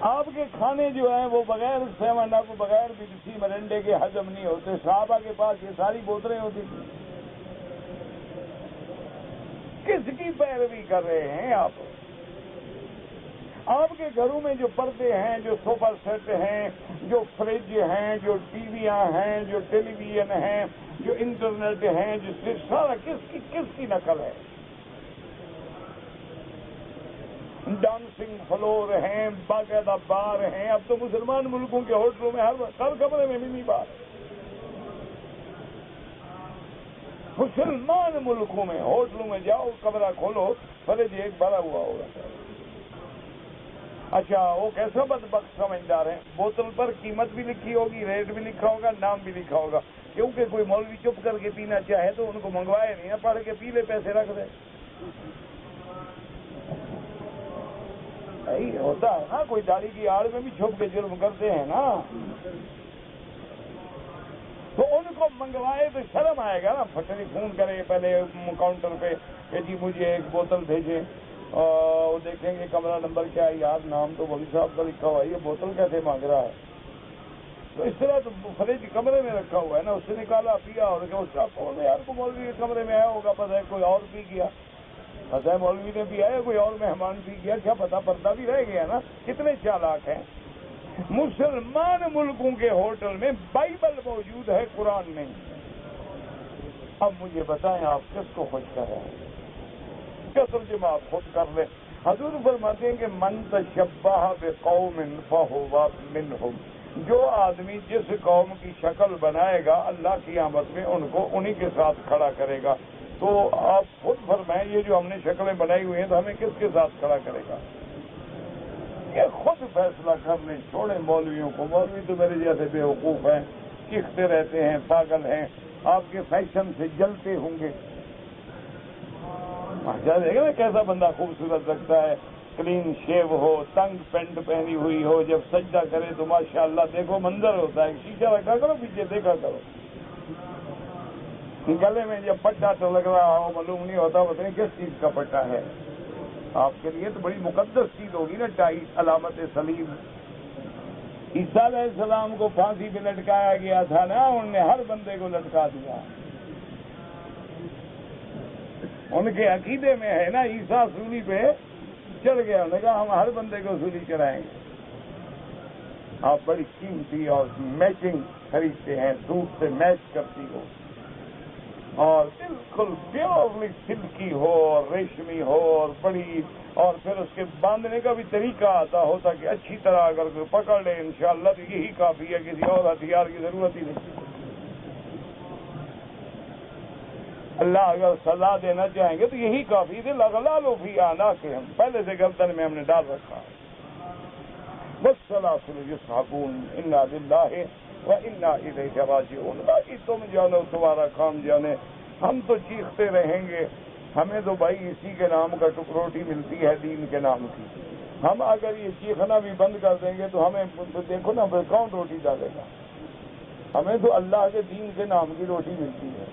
آپ کے کھانے جو ہیں وہ بغیر 7 اپ بغیر بپسی مرنڈے کے ہضم نہیں ہوتے، صحابہ کے پاس یہ ساری بوتلیں ہوتی تھیں، کس کی پیروی کر رہے ہیں آپ؟ آپ کے گھروں میں جو پردے ہیں، جو صوفہ سیٹ ہیں، جو فریج ہیں، جو ٹی ویاں ہیں، جو ٹیلی ویژن ہیں، جو انٹرنیٹ ہیں، جو سارا کس کی نقل ہے؟ ڈانسنگ فلور ہیں، باقاعدہ بار ہیں. اب تو مسلمان ملکوں کے ہوٹلوں میں ہر کمرے میں منی بار. مسلمان ملکوں میں ہوٹلوں میں جاؤ، کمرہ کھولو، فریج ایک بھرا ہوا ہوگا. اچھا، وہ کیسا بدبخت سمجھدار ہے، بوتل پر قیمت بھی لکھی ہوگی، ریٹ بھی لکھا ہوگا، نام بھی لکھا ہوگا. کیونکہ کوئی مولوی چپ کر کے پینا چاہے تو ان کو منگوائے نہیں، پڑھ کے پی لے، پیسے رکھ دے. یہی ہوتا ہے نا، کوئی داڑھی کی آڑ میں بھی چھپ کے جرم کرتے ہیں نا، تو ان کو منگوائے تو شرم آئے گا نا. ٹیلی فون کرے پہلے کاؤنٹر پہ کہ جی مجھے ایک بوتل بھیجیں، اور دیکھیں گے کمرہ نمبر کیا ہے. یار نام تو مولوی صاحب کا لکھا ہوا ہے، یہ بوتل کیسے مانگ رہا ہے؟ تو اس طرح تو فریج کمرے میں رکھا ہوا ہے نا، اس سے نکالا پیا، اور اس کا کون ہے یار کو مولوی کے کمرے میں آیا ہوگا، پتہ ہے کوئی اور پی گیا، پتہ ہے مولوی نے پیا ہے، کوئی اور مہمان پی گیا، کیا پتہ، پردہ بھی رہ گیا نا. کتنے چالاک ہیں. مسلمان ملکوں کے ہوٹل میں بائبل موجود ہے، قرآن نہیں. اب مجھے بتائیں آپ کس کو خوش کر رہے ہیں؟ کیا ترجمہ آپ خود کر لیں. حضور فرماتے ہیں کہ من تشبہ بقوم فہو منہم. جو آدمی جس قوم کی شکل بنائے گا اللہ کی قیامت میں ان کو انہی کے ساتھ کھڑا کرے گا. تو آپ خود فرمائیں، یہ جو ہم نے شکلیں بنائی ہوئی ہیں تو ہمیں کس کے ساتھ کھڑا کرے گا؟ یہ خود فیصلہ کر لیں، چھوڑیں مولویوں کو. مولوی تو میرے جیسے بے وقوف ہیں، چیختے رہتے ہیں، پاگل ہیں، آپ کے فیشن سے جلتے ہوں گے. دیکھیں نا کیسا بندہ خوبصورت لگتا ہے، کلین شیو ہو، تنگ پینٹ پہنی ہوئی ہو، جب سجدہ کرے تو ماشاءاللہ دیکھو منظر ہوتا ہے. شیشہ رکھا کرو، پیچھے دیکھا کرو. گلے میں جب پٹا تو لگ رہا ہو، معلوم نہیں ہوتا پتہ نہیں کس چیز کا پٹا ہے. آپ کے لیے تو بڑی مقدس چیز ہوگی نا ٹائی، علامت سلیم. عیسیٰ علیہ السلام کو پھانسی پہ لٹکایا گیا تھا نا، انہوں نے ہر بندے کو لٹکا دیا. ان کے عقیدے میں ہے نا، عیسیٰ سولی پہ چڑھ گیا، انہوں نے کہا ہم ہر بندے کو سولی چڑھائیں گے. آپ بڑی قیمتی اور میچنگ خریدتے ہیں، سوٹ سے میچ کرتی ہو، اور بالکل پیورلی سلکی ہو اور ریشمی ہو اور بڑی، اور پھر اس کے باندھنے کا بھی طریقہ آتا ہوتا کہ اچھی طرح اگر کوئی پکڑ لے انشاءاللہ تو یہی کافی ہے، کسی اور ہتھیار کی ضرورت ہی نہیں. اللہ اگر سزا دینا چاہیں گے تو یہی کافی تھے. لغلالو فی اعناقہم، پہلے سے گردن میں ہم نے ڈال رکھا. والسلاسل یسحبون، انا للہ وانا الیہ راجعون. باقی تم جانو، تمہارا کام جانے. ہم تو چیختے رہیں گے، ہمیں تو بھائی اسی کے نام کا ٹکروٹی ملتی ہے، دین کے نام کی. ہم اگر یہ چیخنا بھی بند کر دیں گے تو ہمیں دیکھو نا کون روٹی ڈالے گا. ہمیں تو اللہ کے دین کے نام کی روٹی ملتی ہے.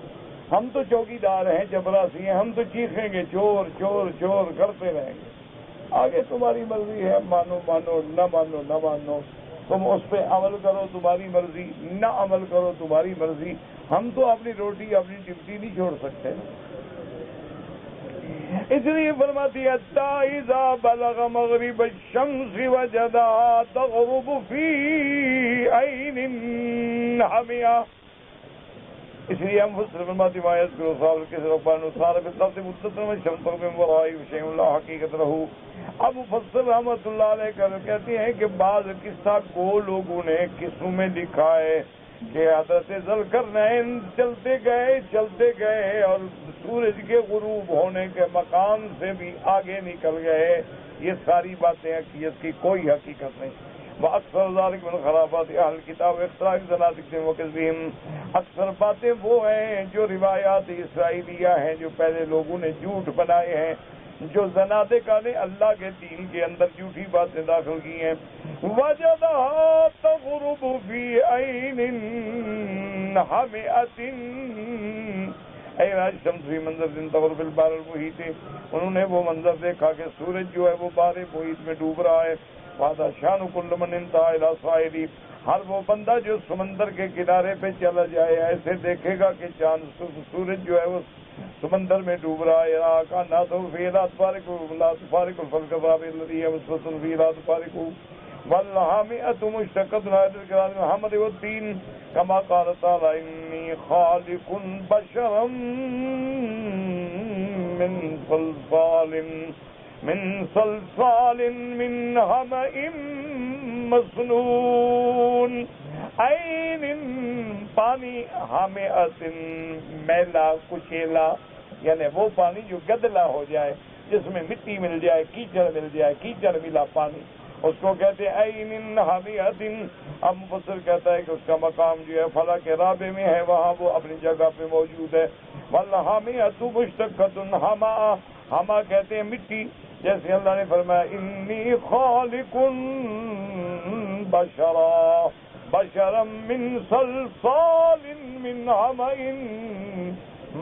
ہم تو چوکیدار ہیں، چپراسی ہیں، ہم تو چیخیں گے چور چور چور کرتے رہیں گے. آگے تمہاری مرضی ہے، مانو مانو، نہ مانو نہ مانو. تم اس پہ عمل کرو تمہاری مرضی، نہ عمل کرو تمہاری مرضی. ہم تو اپنی روٹی، اپنی ڈیوٹی نہیں چھوڑ سکتے. اس لیے فرماتی ہے اذا بلغ مغرب الشمس وجدها تغرب في عین حمیہ. اس لیے ہم فرماتی مایت کرو صاحب کے ربان صار بالطبع مدتن والشمس من ورائی شیء لا حقیقت له. اب مفسر رحمۃ اللہ علیہ کہتے ہیں کہ بعض قصہ کو لوگوں نے قصوں میں لکھا ہے کہ حضرت ذوالقرنین چلتے گئے اور سورج کے غروب ہونے کے مقام سے بھی آگے نکل گئے. یہ ساری باتیں حقیقت کی کوئی حقیقت نہیں. اکثر ذالک من خرافات اہل کتاب اختراع زنادقہم وکذبہم. اکثر باتیں وہ ہیں جو روایات اسرائیلیہ ہیں، جو پہلے لوگوں نے جھوٹ بنائے ہیں، جو زنادقہ نے اللہ کے دین کے اندر جھوٹی باتیں داخل کی ہیں. وجدها تغرب في عین حمیۃ. شمس فی منظر دن تغرب البحر المحیط. انہوں نے وہ منظر دیکھا کہ سورج جو ہے وہ بحر محیط میں ڈوب رہا ہے. وَهَذَا شَأْنُ كُلِّ مَنِ انتهى إِلَىٰ سَاحِلِهِ. ہر وہ بندہ جو سمندر کے کنارے پہ چلا جائے ایسے دیکھے گا کہ چاند سورج جو ہے وہ سمندر میں ڈوب رہا ہے کا نہ تو فیلات فارق الفلک الذي مسوس فی لا تفارق والحامیۃ مشتقۃ الکرام محمد والدین کما قال تعالی انی خالق بشرا من صلصال من حمأ مسنون عین پانی حامئۃ میلا کچیلا، یعنی وہ پانی جو گدلا ہو جائے، جس میں مٹی مل جائے، کیچڑ مل جائے، کیچڑ ملا پانی، اس کو کہتے ہیں عین حامئۃ۔ اب مفسر کہتا ہے کہ اس کا مقام جو ہے فلا کے رابع میں ہے، وہاں وہ اپنی جگہ پہ موجود ہے۔ والحامیۃ مشتقۃ حما، حما کہتے ہیں مٹی، جیسے اللہ نے فرمایا انی خالق بشرا من صلصال من حمأ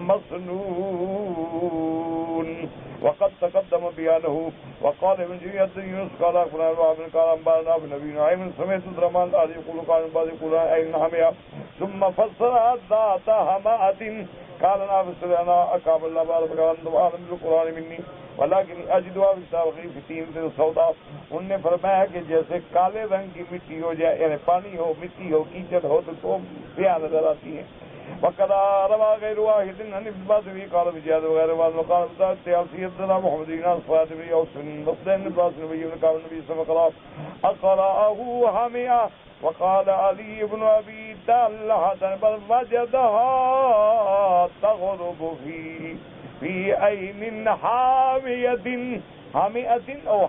مسنون وقد تقدم بیانه وقال ابن جریج یونس قال اخبرنا وابن قال انبانا بنبی نعیم سمعت الرحمن قال يقول قال بعض يقول عين حمئة ثم فسر ذات حمأة قال انا اقام الله بارك الله وعلم بالقران مني ولكن اجدها في التوقيف في تين سوداء۔ انہوں نے فرمایا کہ جیسے کالے رنگ کی مٹی ہو جائے، یعنی پانی ہو، مٹی ہو، کیچڑ ہو تو سیاہ نظر آتی ہے۔ وقد روى غير واحد عن ابن عباس قال بجاد وغير واحد وقال سيدنا محمد بن صاد بن يوسف بن عباس النبي قال النبي صلى الله عليه وسلم اقرأه حامئة وقال علي بن ابي طلحة بل وجدها تغرب في عين حامئة، حامئة او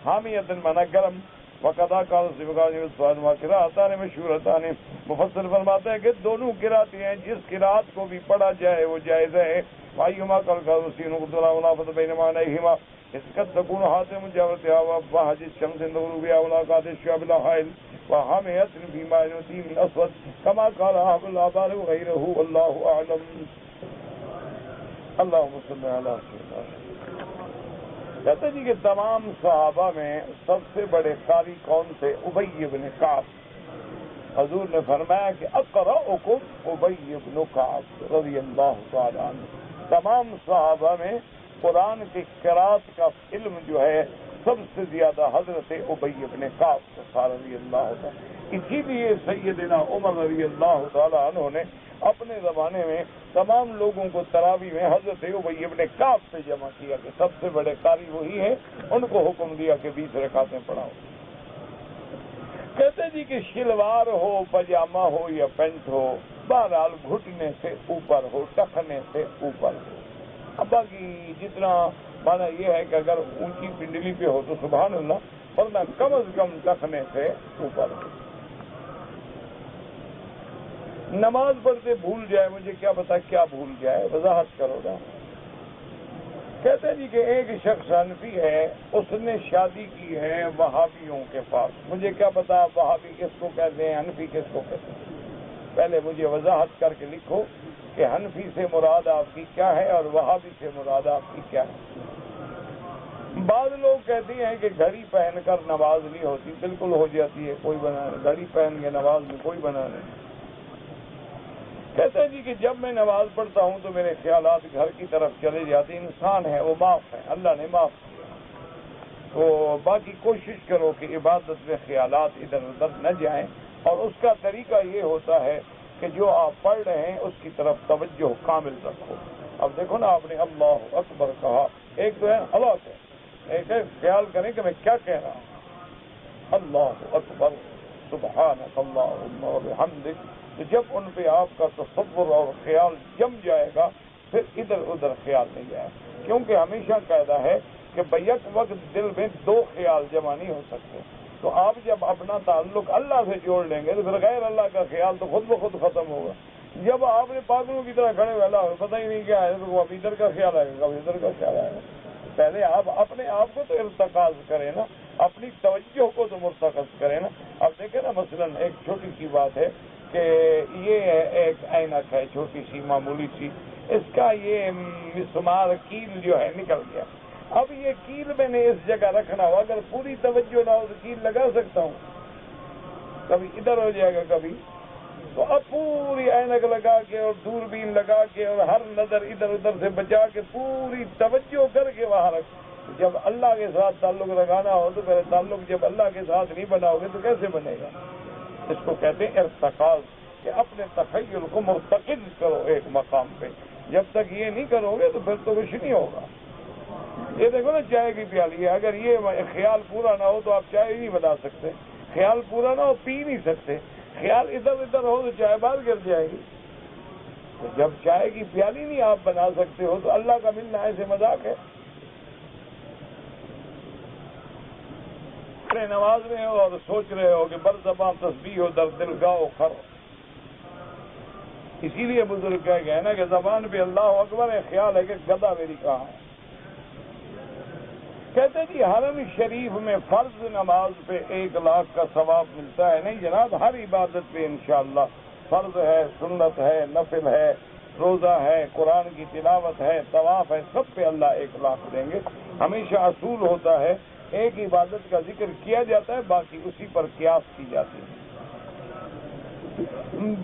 حامئة معنی گرم۔ وقضا قال سبحانہ وتعالی وقراءتان مشہورتان، مفسر فرماتے ہیں کہ دونوں قراتیں ہیں، جس قرات کو بھی پڑھا جائے وہ جائز ہے۔ وایما قال قاسین قدرا ولافت بین معنیہما اس قد تكون حاتم جاورتها وحج الشمس غروبها ولاقات الشعب الحائل وحامية في ماء دين الاسود كما قال ابو العبار وغيره والله اعلم۔ اللهم صل على سيدنا۔ کہتے جی کہ تمام صحابہ میں سب سے بڑے قاری کون تھے؟ ابی بن کعب۔ حضور نے فرمایا کہ اقرأکم ابی بن کعب رضی اللہ تعالی عنہ۔ تمام صحابہ میں قرآن کی قرات کا علم جو ہے سب سے زیادہ حضرت ابی بن کعب کو رضی اللہ تعالی۔ اسی لیے سیدنا عمر رضی اللہ تعالی عنہ نے اپنے زمانے میں تمام لوگوں کو تراویح میں حضرت ابی بن کعب سے جمع کیا کہ سب سے بڑے قاری وہی ہیں، ان کو حکم دیا کہ 20 رکعتیں پڑھاؤ۔ کہتے جی کہ شلوار ہو، پاجامہ ہو یا پینٹ ہو، بہرحال گھٹنے سے اوپر ہو، ٹخنے سے اوپر ہو۔ اب باقی جتنا مانا یہ ہے کہ اگر اونچی پنڈلی پہ ہو تو سبحان اللہ، ورنہ کم از کم ٹخنے سے اوپر ہو۔ نماز پڑھتے بھول جائے، مجھے کیا پتا کیا بھول جائے، وضاحت کرو نا۔ کہتے ہیں جی کہ ایک شخص حنفی ہے، اس نے شادی کی ہے وہابیوں کے پاس، مجھے کیا پتا وہابی کس کو کہتے ہیں، حنفی کس کو کہتے ہیں۔ پہلے مجھے وضاحت کر کے لکھو کہ حنفی سے مراد آپ کی کیا ہے اور وہابی سے مراد آپ کی کیا ہے۔ بعض لوگ کہتے ہیں کہ گھڑی پہن کر نماز نہیں ہوتی، بالکل ہو جاتی ہے، کوئی بنا نہیں، گھڑی پہن کے نماز میں کوئی بنا نہیں۔ کہتے ہیں جی کہ جب میں نماز پڑھتا ہوں تو میرے خیالات گھر کی طرف چلے جاتے ہیں، انسان ہے وہ معاف ہے، اللہ نے معاف کیا، تو باقی کوشش کرو کہ عبادت میں خیالات ادھر ادھر نہ جائیں، اور اس کا طریقہ یہ ہوتا ہے کہ جو آپ پڑھ رہے ہیں اس کی طرف توجہ کامل رکھو۔ اب دیکھو نا، آپ نے اللہ اکبر کہا، ایک تو ہے اللہ سے، ایک ہے خیال کریں کہ میں کیا کہہ رہا ہوں۔ اللہ اکبر سبحانک اللہم وبحمدک، تو جب ان پہ آپ کا تصور اور خیال جم جائے گا پھر ادھر ادھر خیال نہیں جائے، کیونکہ ہمیشہ قاعدہ ہے کہ بیک وقت دل میں دو خیال جمع نہیں ہو سکتے، تو آپ جب اپنا تعلق اللہ سے جوڑ لیں گے تو پھر غیر اللہ کا خیال تو خود بخود ختم ہوگا۔ جب آپ نے پاگلوں کی طرح کھڑے ہوئے اللہ پتہ ہی نہیں کیا ہے تو اب ادھر کا خیال آئے گا، اب ادھر کا خیال آئے گا۔ پہلے آپ اپنے آپ کو تو ارتکاز کریں نا، اپنی توجہ کو تو مرتکز کریں نا۔ اب دیکھیں نا، مثلا ایک چھوٹی سی بات ہے کہ یہ ایک اینک ہے، چھوٹی سی معمولی سی، اس کا یہ مسمار کیل جو ہے نکل گیا، اب یہ کیل میں نے اس جگہ رکھنا ہو، اگر پوری توجہ نہ ہو تو کیل لگا سکتا ہوں؟ کبھی ادھر ہو جائے گا، کبھی تو اب پوری اینک لگا کے اور دوربین لگا کے اور ہر نظر ادھر ادھر سے بچا کے پوری توجہ کر کے وہاں رکھ. جب اللہ کے ساتھ تعلق لگانا ہو تو پہلے تعلق جب اللہ کے ساتھ نہیں بناؤ گے تو کیسے بنے گا؟ اس کو کہتے ہیں ارتقاء، کہ اپنے تخیل کو مرتقل کرو ایک مقام پہ. جب تک یہ نہیں کرو گے تو پھر تو کچھ نہیں ہوگا. یہ دیکھو نا چائے کی پیالی ہے، اگر یہ خیال پورا نہ ہو تو آپ چائے نہیں بنا سکتے. خیال پورا نہ ہو پی نہیں سکتے. خیال ادھر ادھر ہو تو چائے باہر گر جائے گی. تو جب چائے کی پیالی نہیں آپ بنا سکتے ہو تو اللہ کا ملنا ایسے مذاق ہے. نماز میں ہو اور سوچ رہے ہو کہ بر زباں تسبیح ہو در دل گاؤ خر. اسی لیے بزرگ کہہ گئے نا کہ زبان پہ اللہ اکبر ہے، خیال ہے کہ گدا میری کہاں ہے. کہتے ہیں جی حرم شریف میں فرض نماز پہ 1,00,000 کا ثواب ملتا ہے. نہیں جناب، ہر عبادت پہ انشاءاللہ فرض ہے، سنت ہے، نفل ہے، روزہ ہے، قرآن کی تلاوت ہے، طواف ہے، سب پہ اللہ 1,00,000 دیں گے. ہمیشہ اصول ہوتا ہے ایک عبادت کا ذکر کیا جاتا ہے، باقی اسی پر قیاس کی جاتی ہے.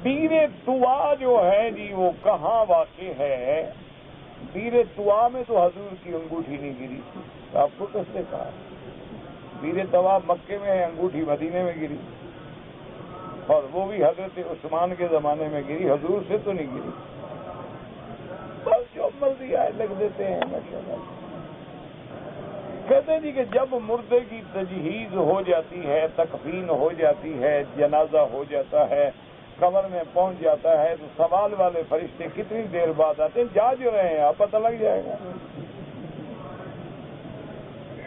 بیر طوا جو ہے جی وہ کہاں واقع ہے؟ بیر طوا میں تو حضور کی انگوٹھی نہیں گری تھی. آپ کو کس نے کہا؟ بیر طوا مکے میں ہے، انگوٹھی مدینے میں گری، اور وہ بھی حضرت عثمان کے زمانے میں گری، حضور سے تو نہیں گری. بس جو مرضی آئے لگ دیتے ہیں ماشاءاللہ. کہتے ہیں جی کہ جب مردے کی تجہیز ہو جاتی ہے، تکفین ہو جاتی ہے، جنازہ ہو جاتا ہے، قبر میں پہنچ جاتا ہے، تو سوال والے فرشتے کتنی دیر بعد آتے ہیں؟ جا جو رہے ہیں آپ، پتہ لگ جائے گا.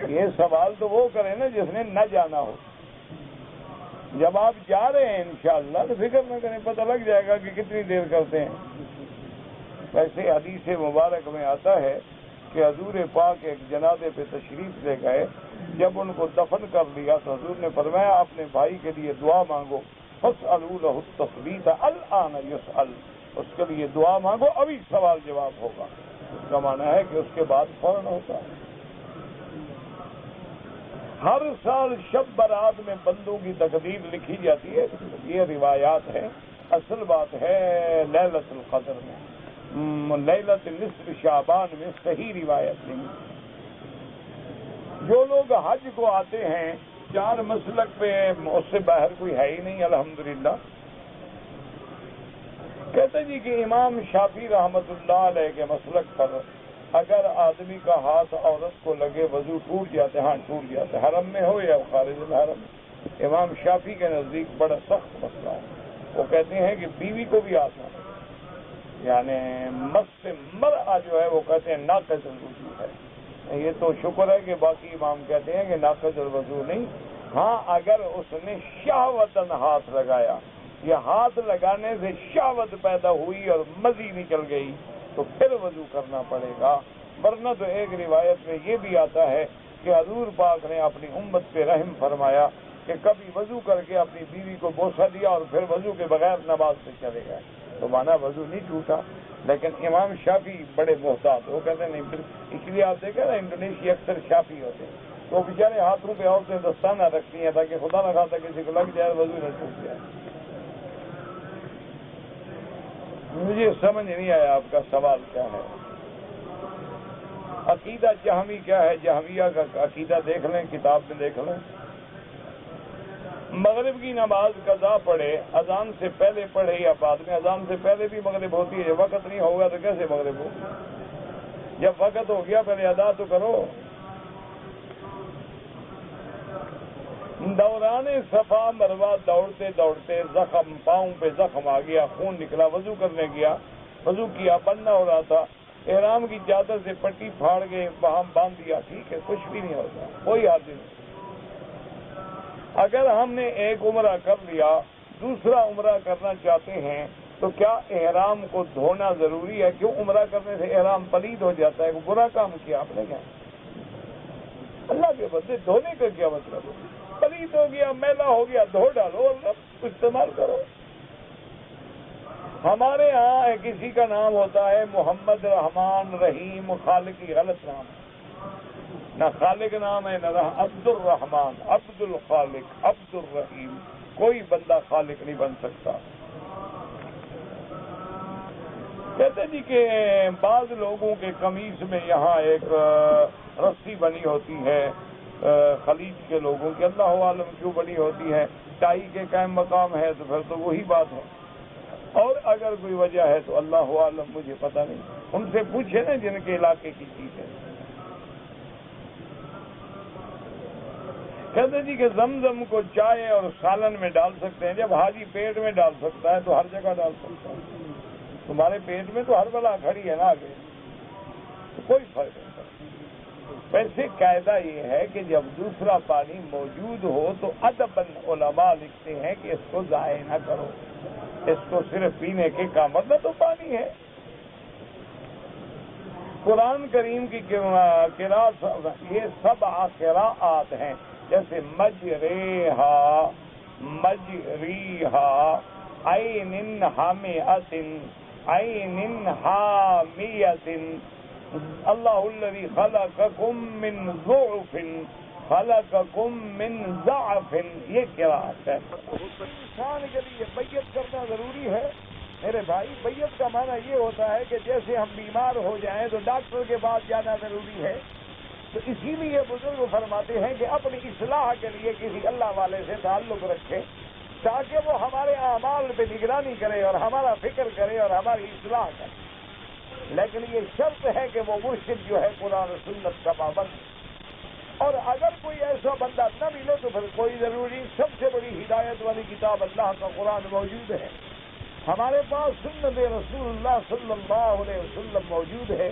یہ سوال تو وہ کرے نا جس نے نہ جانا ہو. جب آپ جا رہے ہیں انشاءاللہ تو فکر نہ کریں، پتہ لگ جائے گا کہ کتنی دیر کرتے ہیں. ویسے حدیث مبارک میں آتا ہے کہ حضور پاک ایک جنازے پہ تشریف لے گئے. جب ان کو دفن کر لیا تو حضور نے فرمایا اپنے بھائی کے لیے دعا مانگو. فاسألوا له التثبیت الآن یسأل. اس کے لیے دعا مانگو، ابھی سوال جواب ہوگا. اس کا معنی ہے کہ اس کے بعد فوراً ہوتا ہے. ہر سال شب برات میں بندوں کی تقدیر لکھی جاتی ہے. یہ روایات ہے. اصل بات ہے لیلۃ القدر میں، لیلۃ نصف شعبان میں صحیح روایت نہیں. جو لوگ حج کو آتے ہیں 4 مسلک پہ، اس سے باہر کوئی ہے ہی نہیں الحمدللہ. کہتے جی کہ امام شافعی رحمت اللہ علیہ کے مسلک پر اگر آدمی کا ہاتھ عورت کو لگے وضو ٹوٹ جاتے، ہاں ٹوٹ جاتے، حرم میں ہو یا خارج الحرم. امام شافعی کے نزدیک بڑا سخت مسئلہ ہے. وہ کہتے ہیں کہ بیوی کو بھی آسان، یعنی مس مر'a جو ہے وہ کہتے ہیں ناقض الوضو ہے. یہ تو شکر ہے کہ باقی امام کہتے ہیں کہ ناقض الوضو نہیں. ہاں اگر اس نے شہوتاً ہاتھ لگایا یا ہاتھ لگانے سے شہوت پیدا ہوئی اور مزی نکل گئی تو پھر وضو کرنا پڑے گا. ورنہ تو ایک روایت میں یہ بھی آتا ہے کہ حضور پاک نے اپنی امت پہ رحم فرمایا کہ کبھی وضو کر کے اپنی بیوی کو بوسہ دیا اور پھر وضو کے بغیر نماز سے چلے گئے. تو مانا وضو نہیں ٹوٹا. لیکن امام شافعی بڑے محتاط، وہ کہتے ہیں نہیں. اس لیے آپ دیکھیں نا انڈونیشیا اکثر شافعی ہوتے ہیں، تو بیچارے ہاتھوں پہ عورتیں دستانہ رکھتی ہیں تاکہ خدا نہ خواستہ کسی کو لگ جائے وضو نہ ٹوٹ جائے. مجھے سمجھ نہیں آیا آپ کا سوال کیا ہے. عقیدہ جہمی کیا ہے؟ جہمیہ کا عقیدہ دیکھ لیں، کتاب میں دیکھ لیں. مغرب کی نماز قضا پڑھے، اذان سے پہلے پڑھے یا بعد میں؟ اذان سے پہلے بھی مغرب ہوتی ہے. جب وقت نہیں ہوگا تو کیسے مغرب ہو؟ جب وقت ہو گیا پہلے ادا تو کرو. دوران صفا مروہ دوڑتے دوڑتے زخم، پاؤں پہ زخم آ گیا، خون نکلا، وضو کرنے گیا، وضو کیا، بند نہ ہو رہا تھا، احرام کی چادر سے پٹی پھاڑ کے وہاں باندھ دیا، ٹھیک ہے، کچھ بھی نہیں ہوتا، کوئی حادث نہیں. اگر ہم نے ایک عمرہ کر لیا، دوسرا عمرہ کرنا چاہتے ہیں تو کیا احرام کو دھونا ضروری ہے؟ کیوں عمرہ کرنے سے احرام پلید ہو جاتا ہے؟ برا کام کیا آپ نے کیا؟ اللہ کے بدلے دھونے کا کیا مطلب ہے؟ پلید ہو گیا، میلا ہو گیا، دھو ڈالو اور استعمال کرو. ہمارے ہاں کسی کا نام ہوتا ہے محمد رحمان رحیم، خالق کی غلط نام ہے. نہ خالق نام ہے، نہ عبد الرحمان، عبد الخالق، عبد الرحیم. کوئی بندہ خالق نہیں بن سکتا. کہتے جی کہ بعض لوگوں کے قمیص میں یہاں ایک رسی بنی ہوتی ہے، خلیج کے لوگوں کی اللہ عالم کیوں بنی ہوتی ہے، ٹائی کے قائم مقام ہے تو پھر تو وہی بات ہے، اور اگر کوئی وجہ ہے تو اللہ عالم، مجھے پتہ نہیں، ان سے پوچھے نا جن کے علاقے کی چیز ہے۔ کہتے جی کہ زمزم کو چائے اور سالن میں ڈال سکتے ہیں، جب حاجی پیٹ میں ڈال سکتا ہے تو ہر جگہ ڈال سکتا ہے، تمہارے پیٹ میں تو ہر بلا کھڑی ہے نا آگے، تو کوئی فرق نہیں پڑتا۔ ویسے قاعدہ یہ ہے کہ جب دوسرا پانی موجود ہو تو ادباً علماء لکھتے ہیں کہ اس کو ضائع نہ کرو، اس کو صرف پینے کے کام، مطلب تو پانی ہے۔ قرآن کریم کی قراءت یہ سب قراءات ہیں، جیسے مجریہا، مجریہا، عین حامئۃ، عین حامیۃ، اللہ الذی خلقکم من ضعف خلقکم من ضعف، یہ قراءت ہے۔ انسان کے لیے بیعت کرنا ضروری ہے میرے بھائی۔ بیعت کا معنی یہ ہوتا ہے کہ جیسے ہم بیمار ہو جائیں تو ڈاکٹر کے پاس جانا ضروری ہے، تو اسی لیے بزرگ فرماتے ہیں کہ اپنی اصلاح کے لیے کسی اللہ والے سے تعلق رکھے تاکہ وہ ہمارے اعمال پہ نگرانی کرے اور ہمارا فکر کرے اور ہماری اصلاح کرے، لیکن یہ شرط ہے کہ وہ مرشد جو ہے قرآن و سنت کا پابند، اور اگر کوئی ایسا بندہ نہ ملے تو پھر کوئی ضروری، سب سے بڑی ہدایت والی کتاب اللہ کا قرآن موجود ہے، ہمارے پاس سنت رسول اللہ صلی اللہ علیہ وسلم موجود ہے،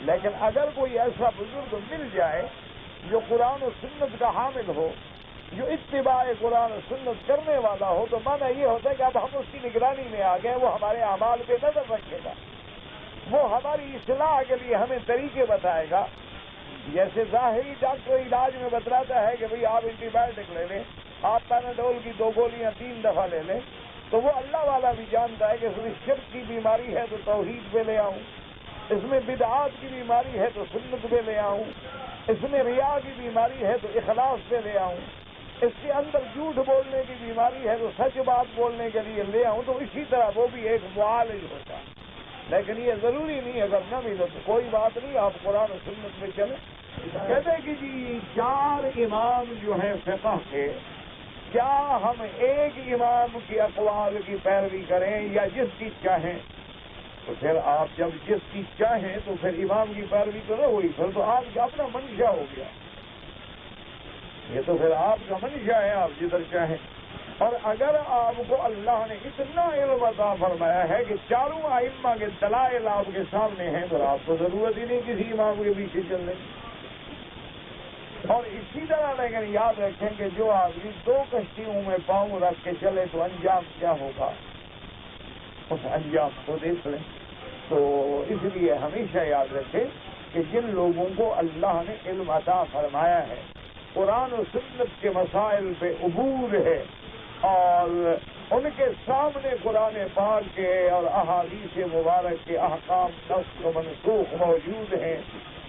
لیکن اگر کوئی ایسا بزرگ مل جائے جو قرآن و سنت کا حامل ہو، جو اتباع قرآن و سنت کرنے والا ہو، تو معنی یہ ہوتا ہے کہ اب ہم اس کی نگرانی میں آ گئے، وہ ہمارے اعمال پہ نظر رکھے گا، وہ ہماری اصلاح کے لیے ہمیں طریقے بتائے گا۔ جیسے ظاہری ڈاکٹر علاج میں بتلاتا ہے کہ بھئی آپ اینٹی بایوٹک لے لیں، آپ پیناڈول کی 2 گولیاں 3 دفعہ لے لیں، تو وہ اللہ والا بھی جانتا ہے کہ اس میں شرک کی بیماری ہے تو توحید پہ لے آؤں، اس میں بدعات کی بیماری ہے تو سنت پہ لے آؤں، اس میں ریا کی بیماری ہے تو اخلاص پہ لے آؤں، اس کے اندر جھوٹ بولنے کی بیماری ہے تو سچ بات بولنے کے لیے لے آؤں، تو اسی طرح وہ بھی ایک معالج ہوتا ہے۔ لیکن یہ ضروری نہیں، اگر نہ ملے تو کوئی بات نہیں، آپ قرآن و سنت میں چلیں۔ کہتے ہیں کہ جی 4 امام جو ہیں فقہ کے، کیا ہم ایک امام کی اقوال کی پیروی کریں یا جس کی چاہیں؟ تو پھر آپ جب جس کی چاہیں تو پھر امام کی پیروی تو نہ ہوئی، پھر تو آپ کا اپنا منشا ہو گیا، یہ تو پھر آپ کا منشا ہے، آپ جدھر چاہیں۔ اور اگر آپ کو اللہ نے اتنا علم عطا فرمایا ہے کہ 4 ائمہ کے دلائل آپ کے سامنے ہیں، تو آپ کو ضرورت ہی نہیں کسی امام کے پیچھے چلنے کی۔ اور اسی طرح لیکن یاد رکھیں کہ جو آدمی 2 کشتیوں میں پاؤں رکھ کے چلے تو انجام کیا ہوگا، اس انجام کو دیکھ لیں۔ تو اس لیے ہمیشہ یاد رکھیں کہ جن لوگوں کو اللہ نے علم عطا فرمایا ہے، قرآن و سنت کے مسائل پہ عبور ہے، اور ان کے سامنے قرآن پاک کے اور احادیث مبارک کے احکام نسخ و منسوخ موجود ہیں،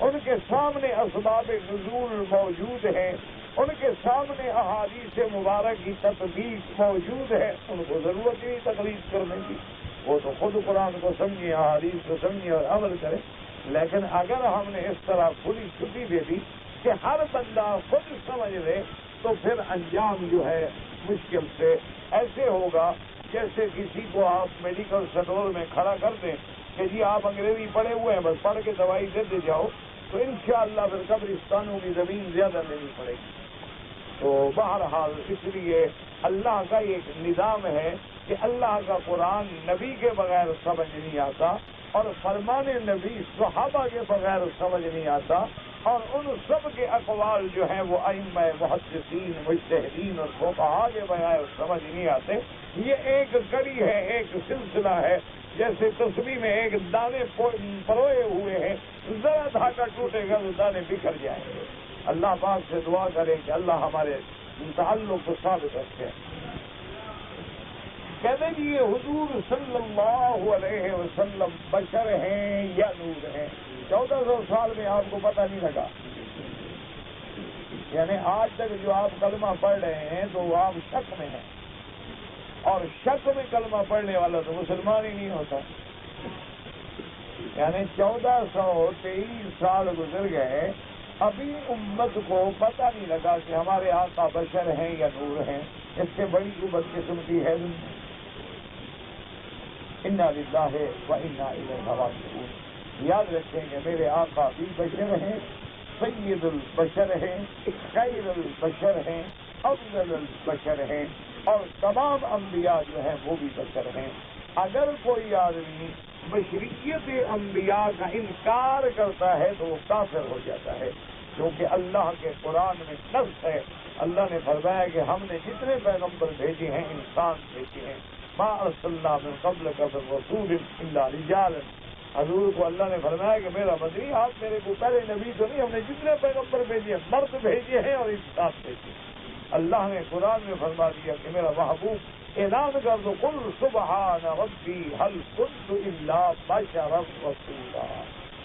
ان کے سامنے اسباب نزول موجود ہیں، ان کے سامنے احادیث مبارک کی تطبیق موجود ہے، ان کو ضرورت نہیں تقلید کرنے کی، وہ تو خود قرآن کو سمجھیں، احادیث کو سمجھیں اور عمل کریں۔ لیکن اگر ہم نے اس طرح کھلی چھٹی دے دی کہ ہر بندہ خود سمجھ لے، تو پھر انجام جو ہے مشکل سے ایسے ہوگا جیسے کسی کو آپ میڈیکل اسٹور میں کھڑا کر دیں کہ جی آپ انگریزی پڑھے ہوئے ہیں، بس پڑھ کے دوائی دے جاؤ، تو انشاءاللہ پھر قبرستانوں کی زمین زیادہ لینی پڑے گی۔ تو بہرحال اس لیے اللہ کا ایک نظام ہے کہ اللہ کا قرآن نبی کے بغیر سمجھ نہیں آتا، اور فرمان نبی صحابہ کے بغیر سمجھ نہیں آتا، اور ان سب کے اقوال جو ہیں وہ ائمہ محدثین مجتہدین اور فقہاء کے بغیر سمجھ نہیں آتے۔ یہ ایک کڑی ہے، ایک سلسلہ ہے، جیسے تسبیح میں ایک دانے پروئے ہوئے ہیں، ذرا دھاگا ٹوٹے گا تو دانے بکھر جائیں گے۔ اللہ پاک سے دعا کریں کہ اللہ ہمارے تعلق کو ثابت رکھے۔ کہتے ہیں کہ یہ حضور صلی اللہ علیہ وسلم بشر ہیں یا نور ہیں؟ 1400 سال میں آپ کو پتہ نہیں لگا، یعنی آج تک جو آپ کلمہ پڑھ رہے ہیں تو وہ آپ شک میں ہیں، اور شک میں کلمہ پڑھنے والا تو مسلمان ہی نہیں ہوتا۔ یعنی 1423 سال گزر گئے، ابھی امت کو پتہ نہیں لگا کہ ہمارے آقا بشر ہیں یا نور ہیں۔ اس سے بڑی کوئی بدقسمتی ہے؟ انا للہ و انا الیہ راجعون۔ یاد رکھیں کہ میرے آقا بھی بشر ہیں، سید البشر ہیں، خیر البشر ہیں، افضل البشر ہیں، اور تمام انبیاء جو ہیں وہ بھی بشر ہیں۔ اگر کوئی آدمی بشریت انبیاء کا انکار کرتا ہے تو وہ کافر ہو جاتا ہے، کیونکہ اللہ کے قرآن میں نص ہے، اللہ نے فرمایا کہ ہم نے جتنے پیغمبر بھیجے ہیں انسان بھیجے ہیں، ما ارسلنا من قبلک من رسول الا رجالا۔ حضور کو اللہ نے فرمایا کہ میرا مدنی آپ میرے کو پہلے نبی تو نہیں، ہم نے جتنے پیغمبر بھیجے ہیں مرد بھیجے ہیں اور انسان بھیجے ہیں۔ اللہ نے قرآن میں فرما دیا کہ میرا محبوب اعلان کر دو، قل سبحان ربی هل كنت الا بشرا رسولا۔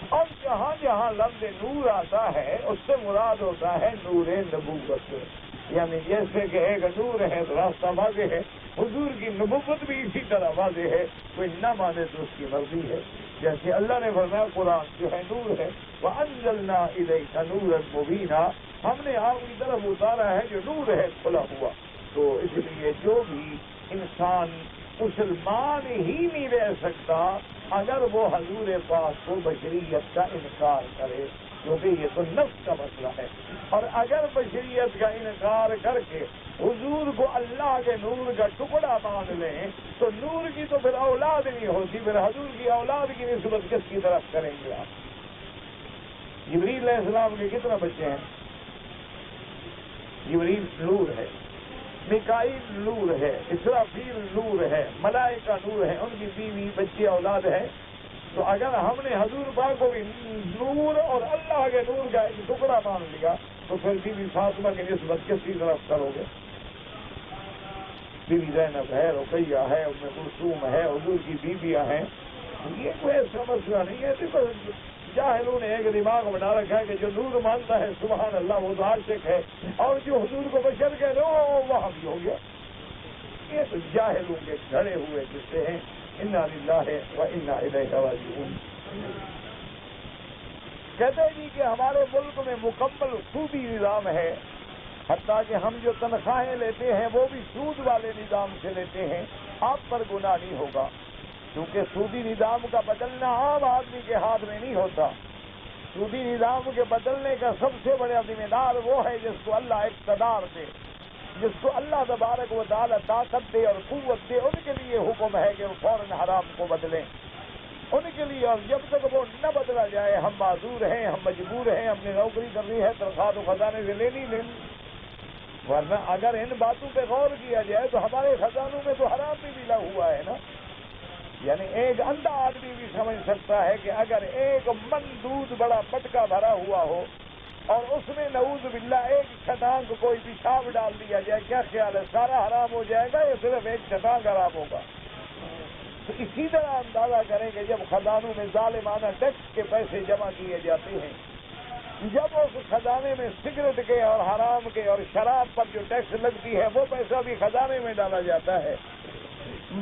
اور جہاں جہاں لفظ نور آتا ہے اس سے مراد ہوتا ہے نور نبوت، یعنی جیسے کہ ایک نور ہے تو راستہ واضح ہے، حضور کی نبوت بھی اسی طرح واضح ہے، کوئی نہ مانے تو اس کی مرضی ہے۔ جیسے اللہ نے فرمایا قرآن جو ہے نور ہے، وَأَنزَلْنَا إِلَيْكَ نُورًا مُبِينًا، ہم نے آپ کی طرف اتارا ہے جو نور ہے کھلا ہوا۔ تو اس لیے جو بھی انسان مسلمان ہی نہیں رہ سکتا اگر وہ حضور پاک کو بشریت کا انکار کرے، کیونکہ یہ تو نفس کا مسئلہ ہے۔ اور اگر بشریت کا انکار کر کے حضور کو اللہ کے نور کا ٹکڑا مان لیں تو نور کی تو پھر اولاد نہیں ہوتی، پھر حضور کی اولاد کی نسبت کس کی طرف کریں گے آپ؟ جبریل علیہ السلام کے کتنا بچے ہیں؟ جبریل نور ہے، میکائیل نور ہے، اسرافیل نور ہے، ملائکہ نور ہے، ان کی بیوی بچے اولاد ہے۔ تو اگر ہم نے حضور پاک کو بھی نور اور اللہ کے نور کا ایک ٹکڑا مان لیا تو پھر بیوی فاطمہ کی نسبت کس کی طرف کرو گے؟ بیوی زینب ہے، رقیہ ہے، ام کلثوم ہے، حضور کی بیویاں ہیں۔ یہ کوئی ایسا مسئلہ نہیں ہے، دیکھو جاہلوں نے ایک دماغ بنا رکھا ہے کہ جو نور مانتا ہے سبحان اللہ وہ تو عاشق ہے، اور جو حضور کو بشر کہہ رہے ہو وہاں بھی ہو گیا۔ یہ تو جاہلوں کے گھڑے ہوئے قصے ہیں۔ انا للہ و انا الیہ راجعون۔ کہتے جی کہ ہمارے ملک میں مکمل سودی نظام ہے، حتیٰ کہ ہم جو تنخواہیں لیتے ہیں وہ بھی سود والے نظام سے لیتے ہیں۔ آپ پر گناہ نہیں ہوگا، کیونکہ سودی نظام کا بدلنا عام آدمی کے ہاتھ میں نہیں ہوتا۔ سودی نظام کے بدلنے کا سب سے بڑا ذمہ دار وہ ہے جس کو اللہ اقتدار دے، جس کو اللہ تبارک و تعالی طاقت دے اور قوت دے، ان کے لیے حکم ہے کہ وہ فوراً حرام کو بدلیں، ان کے لیے۔ اور جب تک وہ نہ بدلا جائے ہم معذور ہیں، ہم مجبور ہیں، ہم نے نوکری کرنی ہے، تنخواہ تو خزانے سے لینی۔ ورنہ اگر ان باتوں پہ غور کیا جائے تو ہمارے خزانوں میں تو حرام بھی ملا ہوا ہے نا۔ یعنی ایک اندھا آدمی بھی سمجھ سکتا ہے کہ اگر ایک من دودھ بڑا مٹکا بھرا ہوا ہو اور اس میں نعوذ باللہ ایک چھٹانگ کو کوئی پیشاب ڈال دیا جائے، کیا خیال ہے سارا حرام ہو جائے گا یا صرف ایک چھٹانگ حرام ہوگا؟ تو اسی طرح اندازہ کریں کہ جب خزانوں میں ظالمانہ ٹیکس کے پیسے جمع کیے جاتے ہیں، جب اس خزانے میں سگریٹ کے اور حرام کے اور شراب پر جو ٹیکس لگتی ہے وہ پیسہ بھی خزانے میں ڈالا جاتا ہے،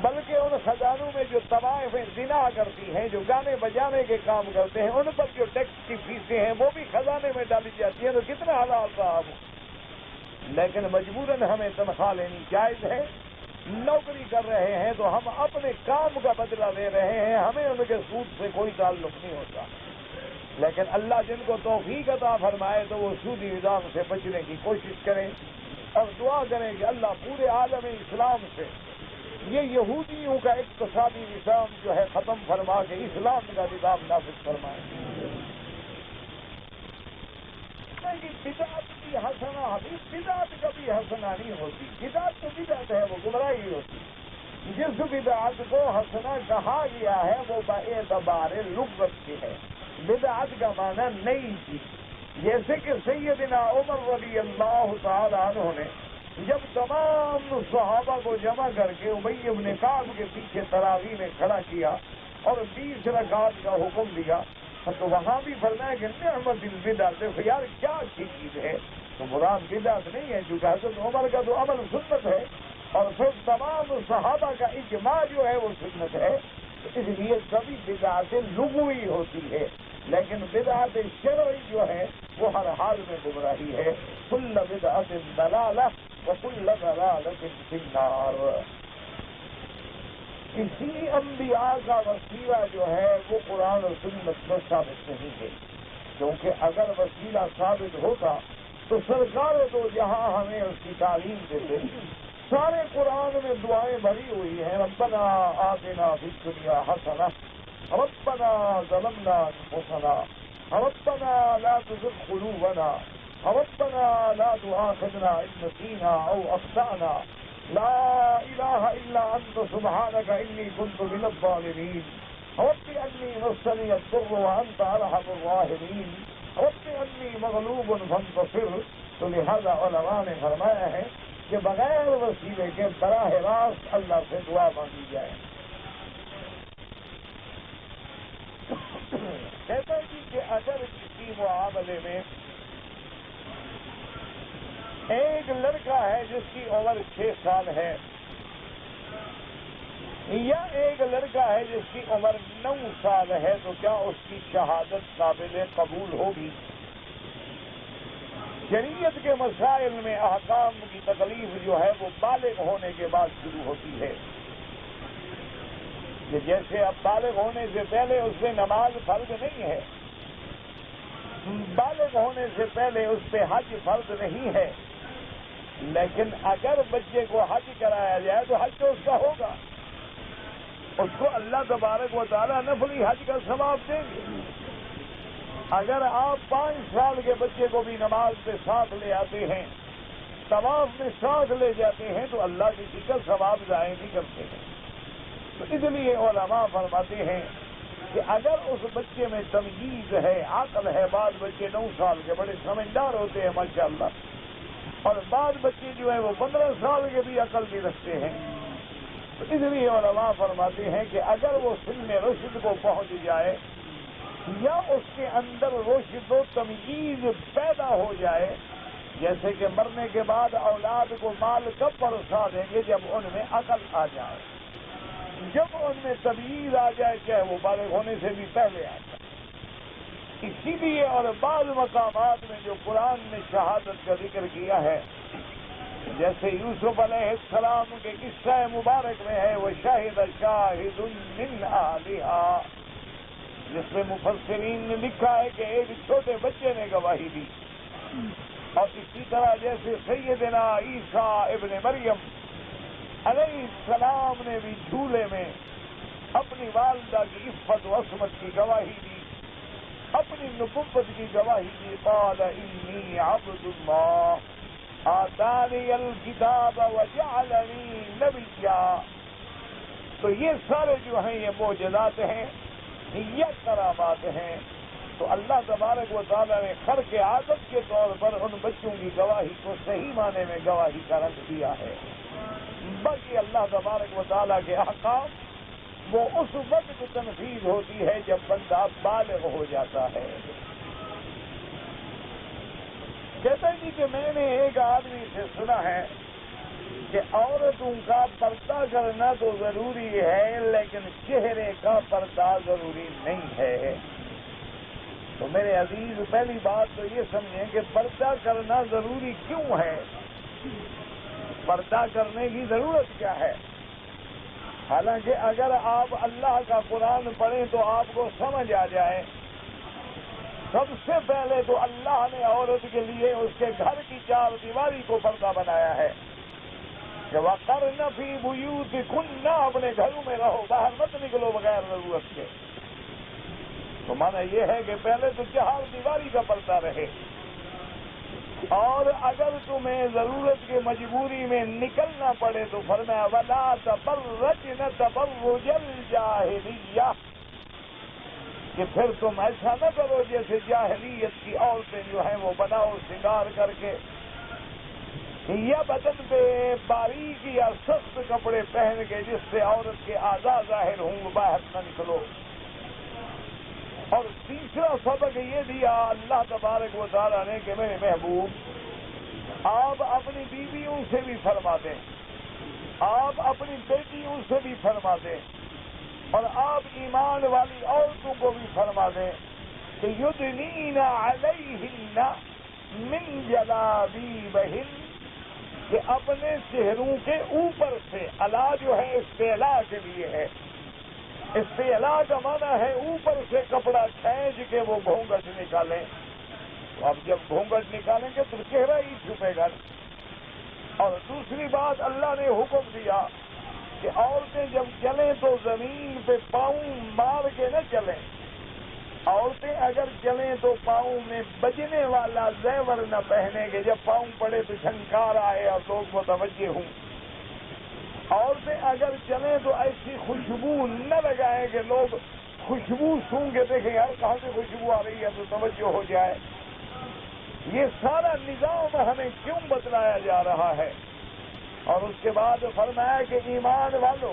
بلکہ ان خزانوں میں جو طوائفیں زنا کرتی ہیں، جو گانے بجانے کے کام کرتے ہیں، ان پر جو ٹیکس کی فیسیں ہیں وہ بھی خزانے میں ڈالی جاتی ہیں۔ تو کتنا حلال صاحب، لیکن مجبوراً ہمیں تنخواہ لینی جائز ہے، نوکری کر رہے ہیں تو ہم اپنے کام کا بدلہ لے رہے ہیں، ہمیں ان کے سود سے کوئی تعلق نہیں ہوتا۔ لیکن اللہ جن کو توفیق عطا فرمائے تو وہ سودی نظام سے بچنے کی کوشش کریں اور دعا کریں کہ اللہ پورے عالم اسلام سے یہ یہودیوں کا اقتصادی نظام جو ہے ختم فرما کے اسلام کا نظام نافذ فرمائے۔ بدعت کی حسنہ بدعت کبھی حسنہ نہیں ہوتی، بدعت تو بدعت ہے، وہ گمراہی ہوتی۔ جس بدعت کو حسنہ کہا گیا ہے وہ باعتبار لغت کی ہے، بدعت کا معنی نئی چیز۔ جیسے کہ سیدنا عمر رضی اللہ تعالی عنہ نے جب تمام صحابہ کو جمع کر کے ابی بن کعب کے پیچھے تراویح میں کھڑا کیا اور 20 رکعات کا حکم دیا تو وہاں بھی فرمایا کہ نعمت البدعۃ، یار کیا اچھی چیز ہے۔ تو مراد بدعت نہیں ہے، کیونکہ حضرت عمر کا تو عمل سنت ہے اور پھر تمام صحابہ کا اجماع جو ہے وہ سنت ہے۔ اس لیے کبھی بدعت لغوی ہوتی ہے، لیکن بدعت شرعی جو ہے وہ ہر حال میں گمراہی ہے۔ کل بدعت ضلالہ وکل ضلالۃ فی النار۔ اسی انبیاء کا وسیلہ جو ہے وہ قرآن اور سنت میں ثابت نہیں ہے، کیونکہ اگر وسیلہ ثابت ہوتا تو سرکار تو جہاں ہمیں اس کی تعلیم دیتے۔ سارے قرآن میں دعائیں بھری ہوئی ہیں، ربنا آتنا فی الدنیا حسنہ، ربنا ظلمنا انفسنا، ربنا لا تزغ قلوبنا، ربنا لا تؤاخذنا ان نسینا او اخطأنا، لا الہ الا انت سبحانک انی کنت من الظالمین، رب انی مسنی الضر وانت ارحم الراحمین، رب انی مغلوب فانتصر۔ تو لہذا علماء نے فرمایا ہے کہ بغیر وسیلے کے براہ راست اللہ سے دعا مانگی جائے۔ کہتے ہیں کہ اگر کسی معاملے میں ایک لڑکا ہے جس کی عمر 6 سال ہے، یا ایک لڑکا ہے جس کی عمر 9 سال ہے، تو کیا اس کی شہادت قابل قبول ہوگی؟ شریعت کے مسائل میں احکام کی تکلیف جو ہے وہ بالغ ہونے کے بعد شروع ہوتی ہے، کہ جیسے اب بالغ ہونے سے پہلے اس پہ نماز فرض نہیں ہے، بالغ ہونے سے پہلے اس پہ حج فرض نہیں ہے، لیکن اگر بچے کو حج کرایا جائے تو حج تو اس کا ہوگا، اس کو اللہ تبارک و تعالیٰ نفلی حج کا ثواب دیں گے۔ اگر آپ 5 سال کے بچے کو بھی نماز پہ ساتھ لے آتے ہیں، طواف میں ساتھ لے جاتے ہیں، تو اللہ کسی کا ثواب ضائع نہیں کرتے ہیں۔ تو اس لیے علماء فرماتے ہیں کہ اگر اس بچے میں تمیز ہے، عقل ہے، بعض بچے 9 سال کے بڑے سمجھدار ہوتے ہیں ماشاءاللہ، اور بعض بچے جو ہیں وہ 15 سال کے بھی عقل بھی رکھتے ہیں، تو اس لیے علماء فرماتے ہیں کہ اگر وہ سن رشد کو پہنچ جائے یا اس کے اندر رشد و تمیز پیدا ہو جائے، جیسے کہ مرنے کے بعد اولاد کو مال کب پرسا دیں گے؟ جب ان میں عقل آ جائے، جب ان میں تمیز آ جائے، چاہے وہ بالغ ہونے سے بھی پہلے آ جائے۔ اسی لیے اور بعض مقامات میں جو قرآن نے شہادت کا ذکر کیا ہے، جیسے یوسف علیہ السلام کے قصہ مبارک میں ہے، وہ شاہد شاہد من اہلہا، جس میں مفسرین نے لکھا ہے کہ ایک چھوٹے بچے نے گواہی دی، اور اسی طرح جیسے سیدنا عیسیٰ ابن مریم علیہ السلام نے بھی جھولے میں اپنی والدہ کی عفت و عصمت کی گواہی دی، اپنی نبوت کی گواہی دی، قال انی عبد اللہ آتانی الکتاب وجعلنی نبیا۔ تو یہ سارے جو ہیں یہ معجزات ہیں، یہ کرامات ہیں۔ تو اللہ تبارک و تعالیٰ نے خرق عادت کے طور پر ان بچوں کی گواہی کو صحیح معنی میں گواہی کا رکھ دیا ہے۔ باقی اللہ تبارک و تعالیٰ کے احکام وہ اس وقت تنفیذ ہوتی ہے جب بندہ بالغ ہو جاتا ہے۔ کہتا ہے کہ میں نے ایک آدمی سے سنا ہے کہ عورتوں کا پردہ کرنا تو ضروری ہے، لیکن چہرے کا پردہ ضروری نہیں ہے۔ تو میرے عزیز، پہلی بات تو یہ سمجھیں کہ پردہ کرنا ضروری کیوں ہے، پردہ کرنے کی ضرورت کیا ہے؟ حالانکہ اگر آپ اللہ کا قرآن پڑھیں تو آپ کو سمجھ آ جائے، سب سے پہلے تو اللہ نے عورت کے لیے اس کے گھر کی 4 دیواری کو پردہ بنایا ہے کہ وَقَرْنَ فِي بُيُوتِكُنَّ، اپنے گھروں میں رہو، باہر مت نکلو بغیر ضرورت کے۔ تو معنی یہ ہے کہ پہلے تو 4 دیواری کا پردہ رہے، اور اگر تمہیں ضرورت کی مجبوری میں نکلنا پڑے تو فرمایا وَلَا تَبَرَّجْنَ تَبَرُّجَ الْجَاهِلِيَّةِ، کہ پھر تم ایسا نہ کرو جیسے جاہلیت کی عورتیں جو ہیں وہ بناؤ سنگار کر کے، یا بدن پہ باریک یا سخت کپڑے پہن کے جس سے عورت کے اعضاء ظاہر ہوں، باہر نہ نکلو۔ اور تیسرا سبق یہ دیا اللہ تبارک و تعالیٰ نے کہ میرے محبوب، آپ اپنی بیویوں سے بھی فرما دیں، آپ اپنی بیٹیوں سے بھی فرما دیں اور آپ ایمان والی عورتوں کو بھی فرما دیں کہ یدنین علیہن من جلابیبہن، کہ اپنے چہروں کے اوپر سے، علا جو ہے استعلاء کے لیے ہے، استعلاء کا معنی ہے اوپر سے کپڑا کھینچ کے وہ گھونگھٹ نکالیں. تو اب جب گھونگھٹ نکالیں گے تو چہرہ ہی چھپے گا. اور دوسری بات اللہ نے حکم دیا کہ عورتیں جب چلیں تو زمین پہ پاؤں مار کے نہ چلیں. عورتیں اگر چلیں تو پاؤں میں بجنے والا زیور نہ پہنے کہ جب پاؤں پڑے تو جھنکار آئے اور لوگ متوجہ ہوں. عورتیں اگر چلیں تو ایسی خوشبو نہ لگائیں کہ لوگ خوشبو سونگھ کے دیکھیں یار کہاں سے خوشبو آ رہی ہے تو توجہ ہو جائے. یہ سارا نظام ہمیں کیوں بتلایا جا رہا ہے؟ اور اس کے بعد فرمایا کہ ایمان والو،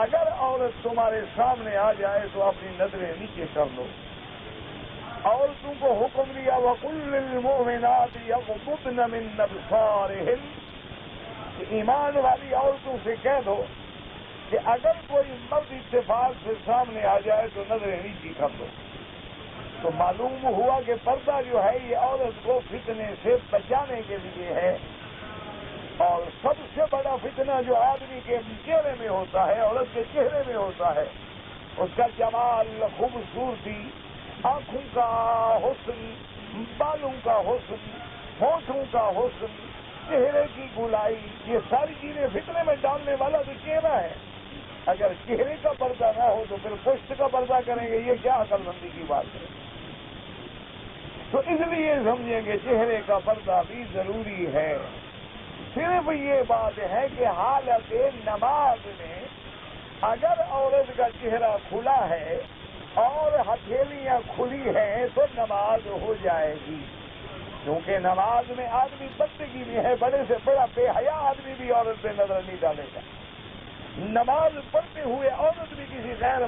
اگر عورت تمہارے سامنے آ جائے تو اپنی نظریں نیچے کر لو. عورتوں کو حکم دیا وَقُلْ لِلْمُؤْمِنَاتِ يَغْضُضْنَ مِنْ أَبْصَارِهِنَّ، کہ ایمان والی عورتوں سے کہہ دو کہ اگر کوئی مرد اتفاق سے سامنے آ جائے تو نظریں نیچی کر دو. تو معلوم ہوا کہ پردہ جو ہے یہ عورت کو فتنے سے بچانے کے لیے ہے. اور سب سے بڑا فتنہ جو آدمی کے چہرے میں ہوتا ہے، عورت کے چہرے میں ہوتا ہے، اس کا جمال، خوبصورتی، آنکھوں کا حسن، بالوں کا حسن، ہونٹوں کا حسن، چہرے کی گلائی، یہ ساری چیزیں فتنے میں ڈالنے والا تو چہرہ ہے. اگر چہرے کا پردہ نہ ہو تو پھر پشت کا پردہ کریں گے، یہ کیا عقل مندی کی بات ہے؟ تو اس لیے سمجھیں کہ چہرے کا پردہ بھی ضروری ہے. صرف یہ بات ہے کہ حالت نماز میں اگر عورت کا چہرہ کھلا ہے اور ہتھیلیاں کھلی ہیں تو نماز ہو جائے گی، کیونکہ نماز میں آدمی بندگی بھی ہے، بڑے سے بڑا بے حیا آدمی بھی عورت پہ نظر نہیں ڈالے گا. نماز پڑھتے ہوئے عورت بھی کسی غیر